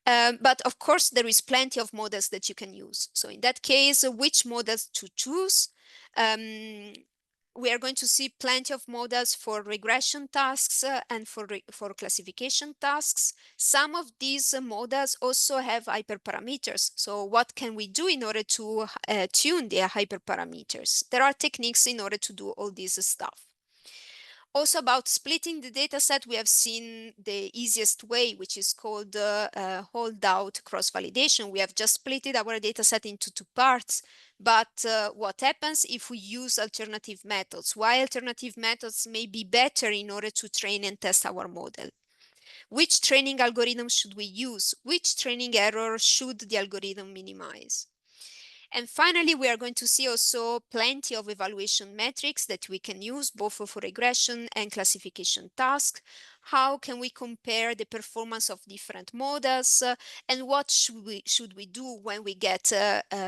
B: But of course, there is plenty of models that you can use. So in that case, which models to choose? We are going to see plenty of models for regression tasks and for classification tasks. Some of these models also have hyperparameters. So what can we do in order to tune the hyperparameters? There are techniques in order to do all this stuff. Also about splitting the data set, we have seen the easiest way, which is called holdout cross-validation. We have just split our data set into two parts. But what happens if we use alternative methods? Why alternative methods may be better in order to train and test our model? Which training algorithm should we use? Which training error should the algorithm minimize? And finally, we are going to see also plenty of evaluation metrics that we can use both for regression and classification tasks. How can we compare the performance of different models, and what should we do when we get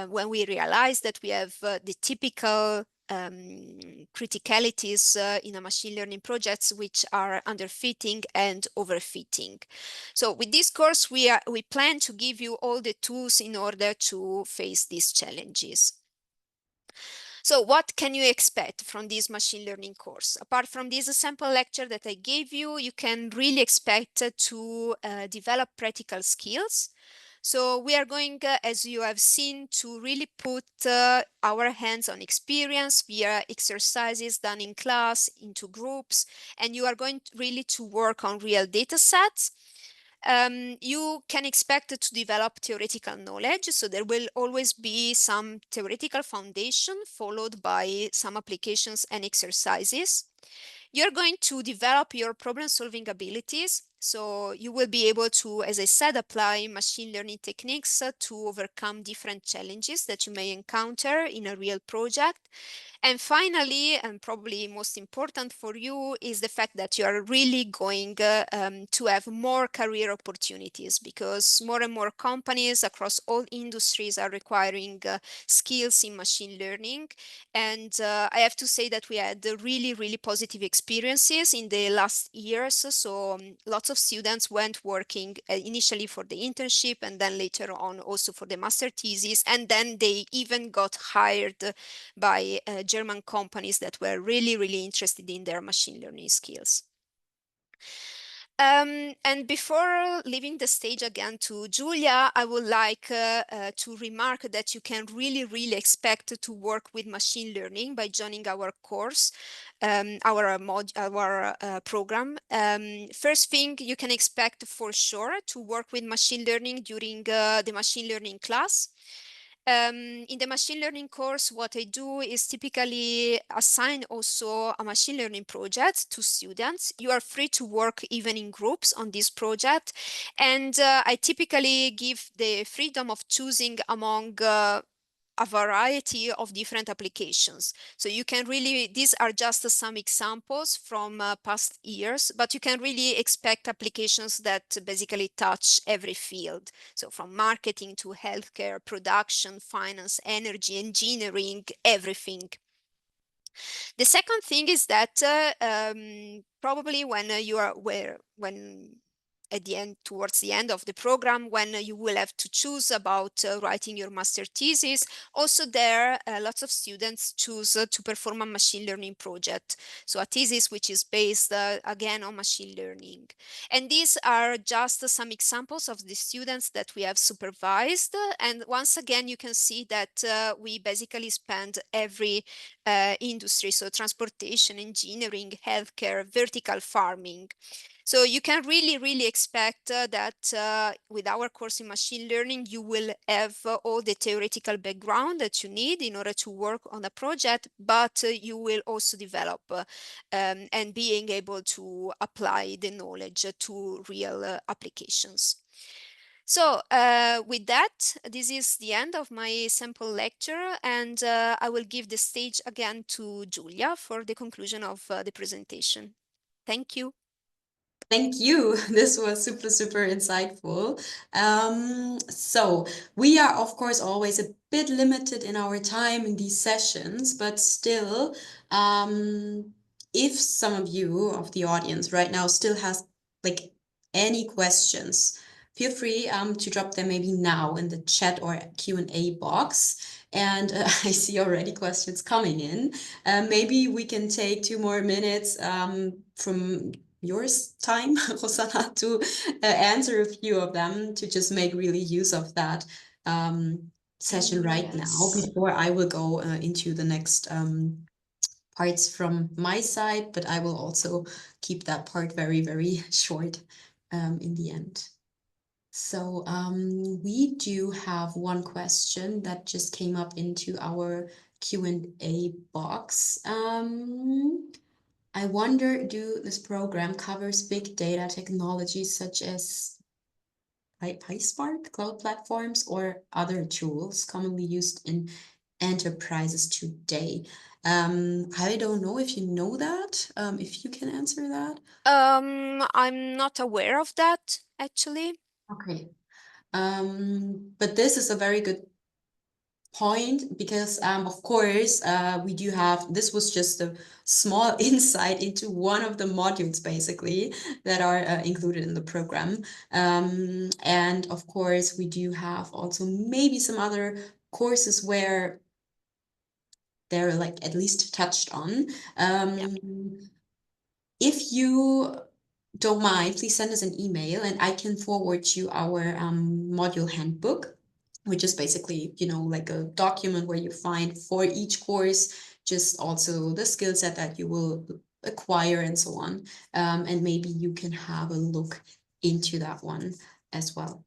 B: when we realize that we have the typical criticalities in a machine learning projects, which are underfitting and overfitting. So with this course, we plan to give you all the tools in order to face these challenges. So what can you expect from this machine learning course? Apart from this sample lecture that I gave you, you can really expect to develop practical skills. So we are going, as you have seen, to really put our hands on experience via exercises done in class, into groups, and you are going really to work on real data sets. You can expect to develop theoretical knowledge, so there will always be some theoretical foundation followed by some applications and exercises. You're going to develop your problem-solving abilities. So you will be able to, as I said, apply machine learning techniques to overcome different challenges that you may encounter in a real project. And finally, and probably most important for you, is the fact that you are really going to have more career opportunities, because more and more companies across all industries are requiring skills in machine learning. And I have to say that we had really, really positive experiences in the last years. So lots of students went working initially for the internship and then later on also for the master thesis. And then they even got hired by German companies that were really, really interested in their machine learning skills. And before leaving the stage again to Julia, I would like to remark that you can really, really expect to work with machine learning by joining our course, our program. First thing, you can expect for sure to work with machine learning during the machine learning class. In the machine learning course, what I do is typically assign also a machine learning project to students. You are free to work even in groups on this project. And I typically give the freedom of choosing among a variety of different applications. So you can really, these are just some examples from past years, but you can really expect applications that basically touch every field. So from marketing to healthcare, production, finance, energy, engineering, everything. The second thing is that probably when you are when at the end, towards the end of the program, when you will have to choose about writing your master thesis, also there, lots of students choose to perform a machine learning project. So a thesis which is based again on machine learning. And these are just some examples of the students that we have supervised. And once again, you can see that we basically spend every industry, so transportation, engineering, healthcare, vertical farming. So you can really, really expect that with our course in machine learning, you will have all the theoretical background that you need in order to work on a project, but you will also develop and being able to apply the knowledge to real applications. So with that, this is the end of my sample lecture, and I will give the stage again to Julia for the conclusion of the presentation. Thank you.
A: Thank you. This was super, super insightful. So we are, of course, always a bit limited in our time in these sessions, but still, if some of you of the audience right now still has like any questions, feel free to drop them maybe now in the chat or Q&A box. And I see already questions coming in. Maybe we can take 2 more minutes from yours time, Rossana, to answer a few of them, to just make really use of that session right now, before I will go into the next parts from my side, but I will also keep that part very, very short in the end. So we do have one question that just came up into our Q&A box. I wonder, do this program covers big data technologies such as PySpark, cloud platforms, or other tools commonly used in enterprises today? I don't know if you know that, if you can answer that.
B: I'm not aware of that, actually.
A: Okay. But this is a very good point, because of course we do have, this was just a small insight into one of the modules basically that are included in the program, and of course we do have also maybe some other courses where they're like at least touched on. If you don't mind, please send us an email and I can forward you our module handbook, which is basically, you know, like a document where you find for each course just also the skill set that you will acquire and so on. And maybe you can have a look into that one as well.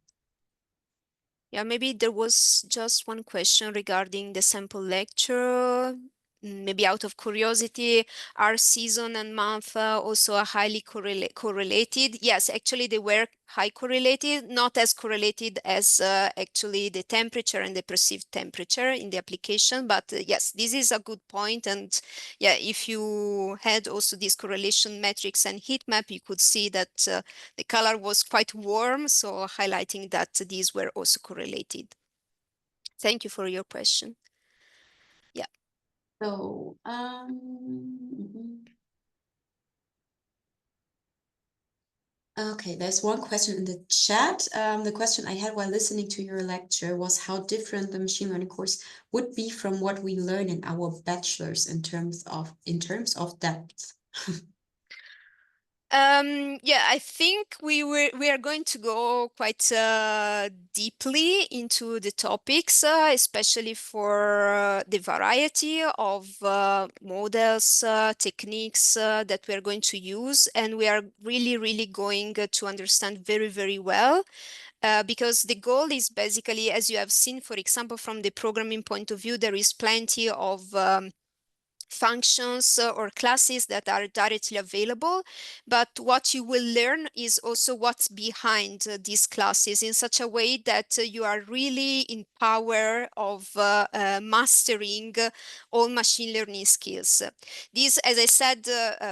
B: Yeah, maybe there was just one question regarding the sample lecture. maybe out of curiosity, are season and month also are highly correlated? Yes, actually they were high correlated, not as correlated as actually the temperature and the perceived temperature in the application. But yes, this is a good point. And yeah, if you had also this correlation metrics and heat map, you could see that the color was quite warm, so highlighting that these were also correlated. Thank you for your question. Yeah.
A: So, okay, there's one question in the chat. The question I had while listening to your lecture was how different the machine learning course would be from what we learn in our bachelor's in terms of depth.
B: Yeah, I think we are going to go quite deeply into the topics, especially for the variety of models, techniques that we are going to use, and we are really going to understand very well. Because the goal is basically, as you have seen, for example, from the programming point of view, there is plenty of functions or classes that are directly available, but what you will learn is also what's behind these classes in such a way that you are really in power of mastering all machine learning skills. This, as I said,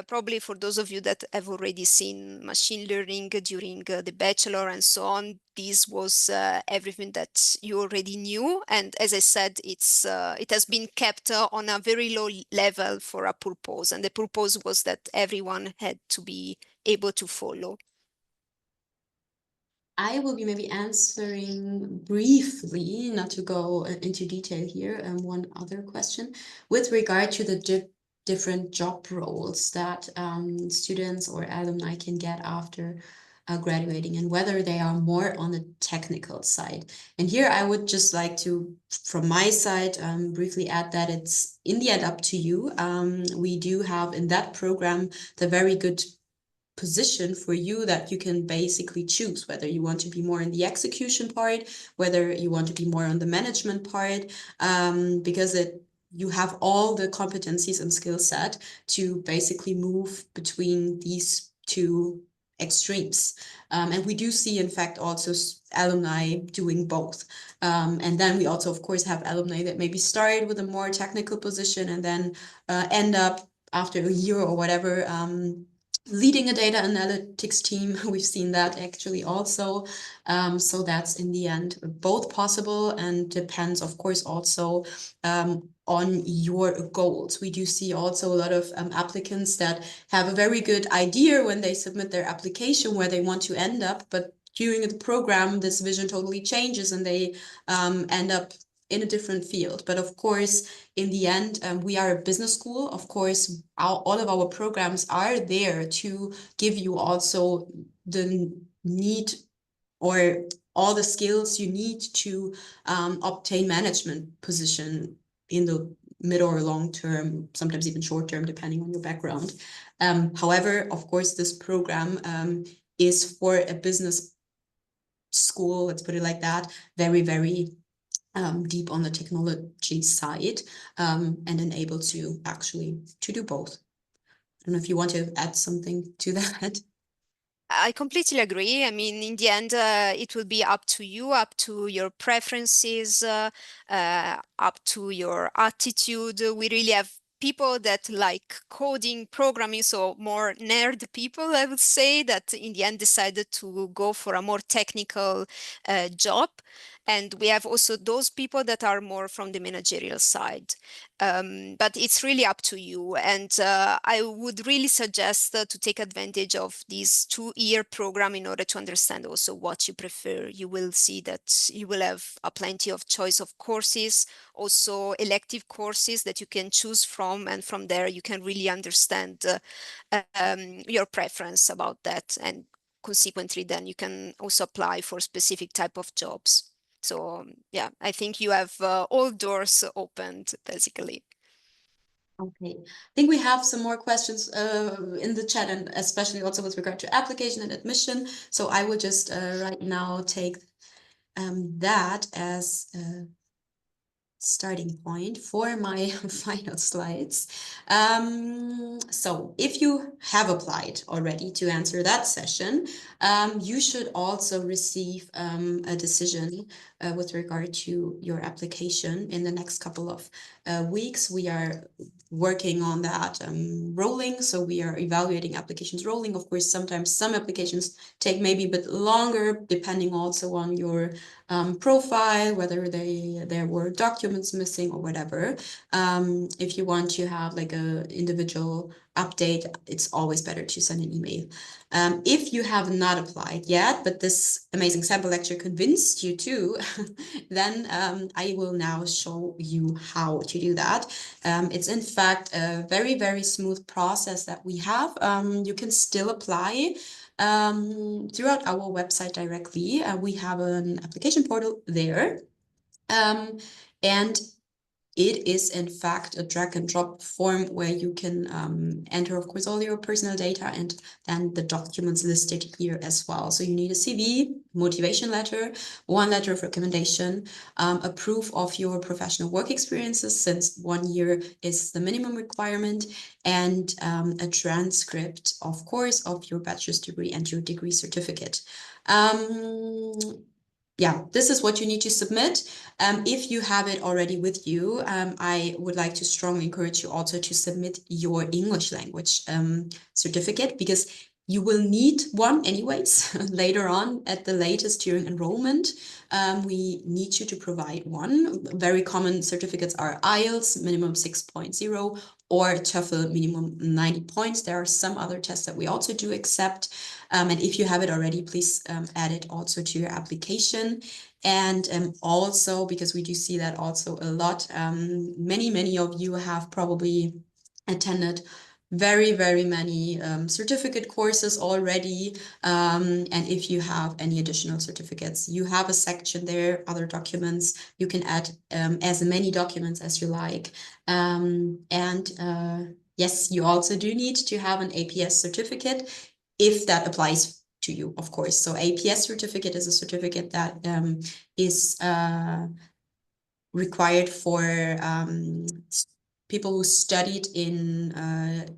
B: probably for those of you that have already seen machine learning during the bachelor and so on, this was everything that you already knew. And as I said, it has been kept on a very low level for a purpose. And the purpose was that everyone had to be able to follow.
A: I will be maybe answering briefly, not to go into detail here, one other question with regard to the different job roles that students or alumni can get after graduating and whether they are more on the technical side. And here I would just like to, from my side, briefly add that it's in the end up to you. We do have in that program the very good position for you that you can basically choose whether you want to be more in the execution part, whether you want to be more on the management part, because you have all the competencies and skill set to basically move between these two extremes. And we do see, in fact, also alumni doing both. And then we also, of course, have alumni that maybe started with a more technical position and then end up after a year or whatever leading a data analytics team. We've seen that actually also. So that's in the end both possible and depends, of course, also on your goals. We do see also a lot of applicants that have a very good idea when they submit their application where they want to end up, but during the program, this vision totally changes and they end up in a different field. But of course, in the end, we are a business school. Of course, all of our programs are there to give you also the need or all the skills you need to obtain management position in the mid or long term, sometimes even short term, depending on your background. However, of course, this program is for a business school, let's put it like that, very deep on the technology side and enable to actually to do both. I don't know if you want to add something to that.
B: I completely agree. I mean, in the end, it will be up to you, up to your preferences, up to your attitude. We really have people that like coding, programming, so more nerd people, I would say, that in the end decided to go for a more technical job. And we have also those people that are more from the managerial side. But it's really up to you. And I would really suggest to take advantage of this 2-year program in order to understand also what you prefer. You will see that you will have a plenty of choice of courses, also elective courses that you can choose from. And from there, you can really understand your preference about that. And consequently, then you can also apply for specific type of jobs. So yeah, I think you have all doors opened, basically.
A: Okay, I think we have some more questions in the chat and especially also with regard to application and admission. So I will just right now take that as starting point for my final slides. So if you have applied already to answer that session, you should also receive a decision with regard to your application in the next couple of weeks. We are working on that rolling, so we are evaluating applications rolling. Of course, sometimes some applications take maybe a bit longer, depending also on your profile, whether there were documents missing or whatever. If you want to have like a individual update, it's always better to send an email. If you have not applied yet, but this amazing sample lecture convinced you to, then I will now show you how to do that. It's in fact a very, very smooth process that we have. You can still apply throughout our website directly. We have an application portal there. And it is in fact a drag and drop form where you can enter, of course, all your personal data and then the documents listed here as well. So you need a CV, motivation letter, one letter of recommendation, a proof of your professional work experiences, since 1 year is the minimum requirement, and a transcript, of course, of your bachelor's degree and your degree certificate. Yeah, this is what you need to submit. If you have it already with you, I would like to strongly encourage you also to submit your English language certificate, because you will need one anyways later on at the latest during enrollment. We need you to provide one. Very common certificates are IELTS, minimum 6.0, or TOEFL, minimum 90 points. There are some other tests that we also do accept. And if you have it already, please add it also to your application. And also, because we do see that also a lot, many of you have probably attended very, very many certificate courses already. And if you have any additional certificates, you have a section there, other documents. You can add as many documents as you like. Yes, you also do need to have an APS certificate, if that applies to you, of course. So APS certificate is a certificate that is required for people who studied in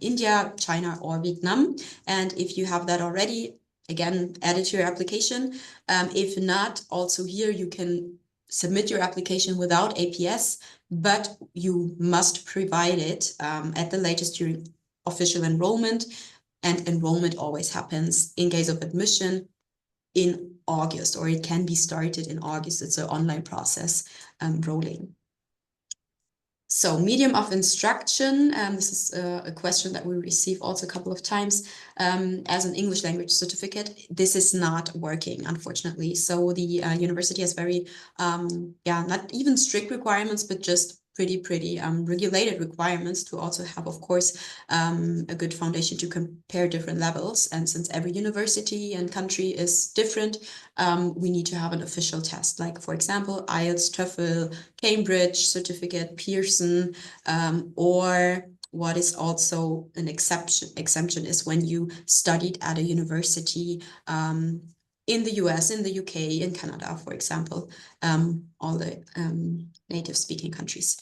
A: India, China, or Vietnam. And if you have that already, again, add it to your application. If not, also here you can submit your application without APS, but you must provide it at the latest during official enrollment. And enrollment always happens in case of admission in August, or it can be started in August. It's an online process rolling. So medium of instruction, this is a question that we receive also a couple of times. As an English language certificate, this is not working, unfortunately. So the university has very, not even strict requirements, but just pretty regulated requirements to also have, of course, a good foundation to compare different levels. And since every university and country is different, we need to have an official test, like, for example, IELTS, TOEFL, Cambridge certificate, Pearson, or what is also an exemption is when you studied at a university in the US, in the UK, in Canada, for example, all the native speaking countries.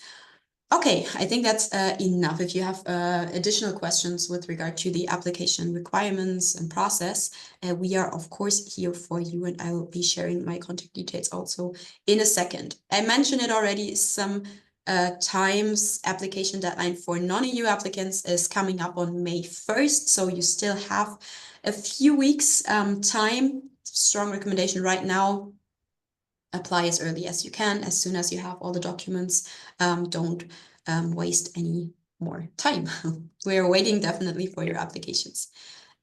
A: Okay, I think that's enough. If you have additional questions with regard to the application requirements and process, we are, of course, here for you, and I will be sharing my contact details also in a second. I mentioned it already, some times application deadline for non-EU applicants is coming up on May 1st, so you still have a few weeks time. Strong recommendation right now, apply as early as you can, as soon as you have all the documents. Don't waste any more time. We're waiting definitely for your applications.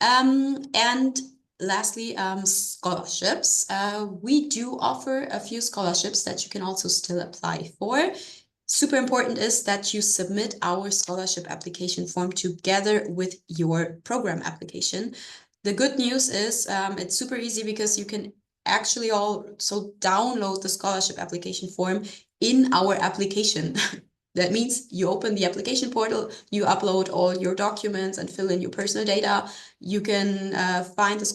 A: And lastly, scholarships. We do offer a few scholarships that you can also still apply for. Super important is that you submit our scholarship application form together with your program application. The good news is it's super easy, because you can actually also download the scholarship application form in our application. That means you open the application portal, you upload all your documents and fill in your personal data. You can find the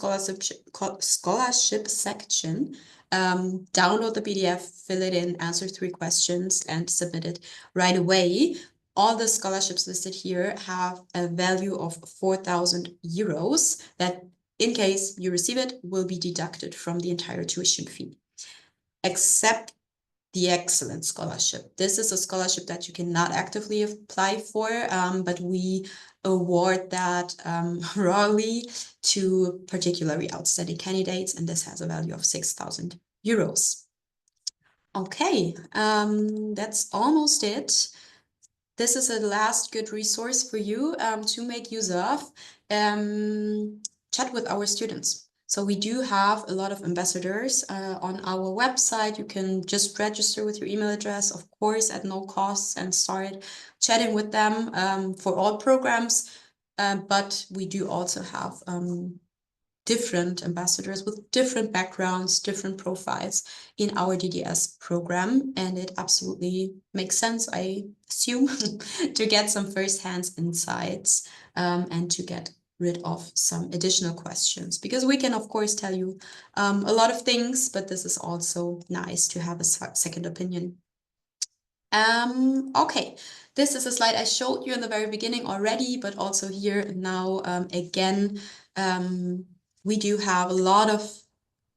A: scholarship section download the PDF, fill it in, answer 3 questions, and submit it right away. All the scholarships listed here have a value of 4,000 euros that, in case you receive it, will be deducted from the entire tuition fee. Except the Excellence Scholarship. This is a scholarship that you cannot actively apply for, but we award that rawly to particularly outstanding candidates, and this has a value of 6,000 euros. Okay, that's almost it. This is a last good resource for you to make use of. Chat with our students. So we do have a lot of ambassadors on our website. You can just register with your email address, of course, at no cost, and start chatting with them for all programs. But we do also have different ambassadors with different backgrounds, different profiles in our DDS program. And it absolutely makes sense, I assume, to get some first-hand insights and to get rid of some additional questions, because we can, of course, tell you a lot of things, but this is also nice to have a second opinion. Okay, this is a slide I showed you in the very beginning already, but also here now again, we do have a lot of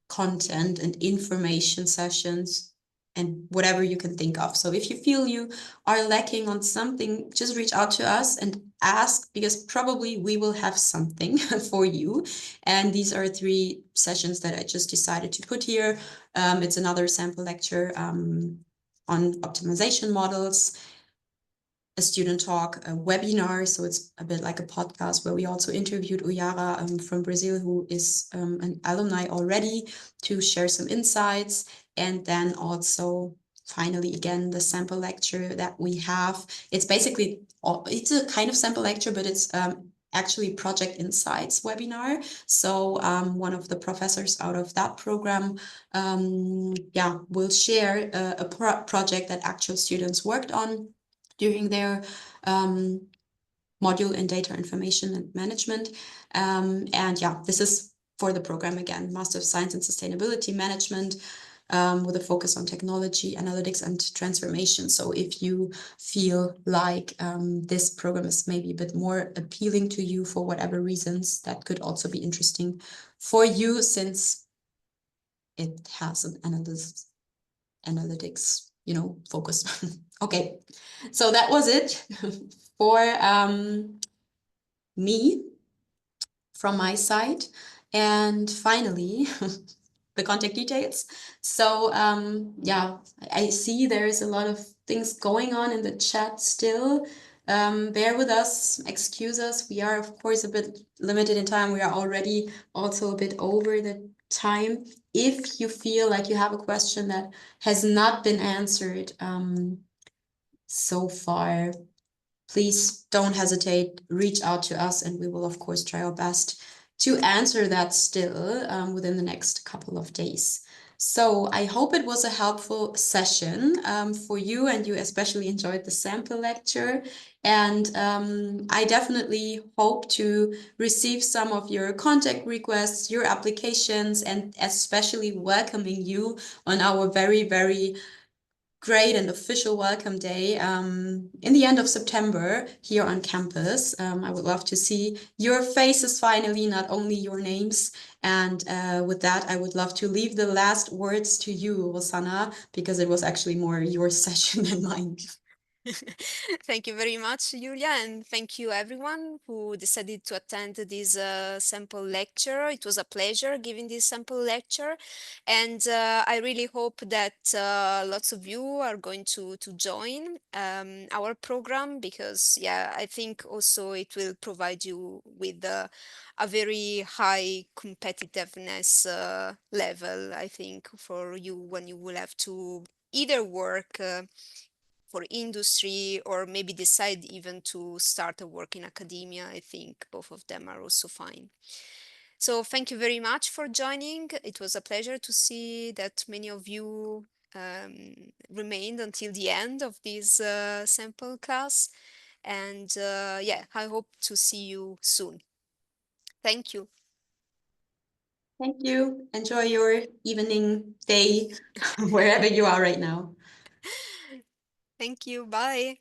A: content and information sessions and whatever you can think of. So if you feel you are lacking on something, just reach out to us and ask, because probably we will have something for you. And these are 3 sessions that I just decided to put here. It's another sample lecture on optimization models, a student talk, a webinar. So it's a bit like a podcast where we also interviewed Uyara from Brazil, who is an alumni already, to share some insights. And then also finally, again, the sample lecture that we have. It's basically, it's a kind of sample lecture, but it's actually Project Insights webinar. So one of the professors out of that program will share a project that actual students worked on during their module in data information and management. And yeah, this is for the program again, Master of Science in Sustainability Management, with a focus on technology, analytics, and transformation. So if you feel like this program is maybe a bit more appealing to you for whatever reasons, that could also be interesting for you, since it has an analytics, focus. Okay, so that was it for me from my side. And finally, the contact details. So yeah, I see there's a lot of things going on in the chat still. Bear with us, excuse us. We are, of course, a bit limited in time. We are already also a bit over the time. If you feel like you have a question that has not been answered so far, please don't hesitate, reach out to us, and we will, of course, try our best to answer that still within the next couple of days. So I hope it was a helpful session for you, and you especially enjoyed the sample lecture. And I definitely hope to receive some of your contact requests, your applications, and especially welcoming you on our very, very great and official welcome day in the end of September here on campus. I would love to see your faces finally, not only your names. And with that, I would love to leave the last words to you, Rossana, because it was actually more your session than mine.
B: Thank you very much, Julia, and thank you everyone who decided to attend this sample lecture. It was a pleasure giving this sample lecture, and I really hope that lots of you are going to join our program, because yeah, I think also it will provide you with a very high competitiveness level, I think, for you when you will have to either work for industry, or maybe decide even to start a work in academia. I think both of them are also fine. So thank you very much for joining. It was a pleasure to see that many of you remained until the end of this sample class. And yeah, I hope to see you soon. Thank you.
A: Thank you. Enjoy your evening, day, wherever you are right now.
B: Thank you. Bye.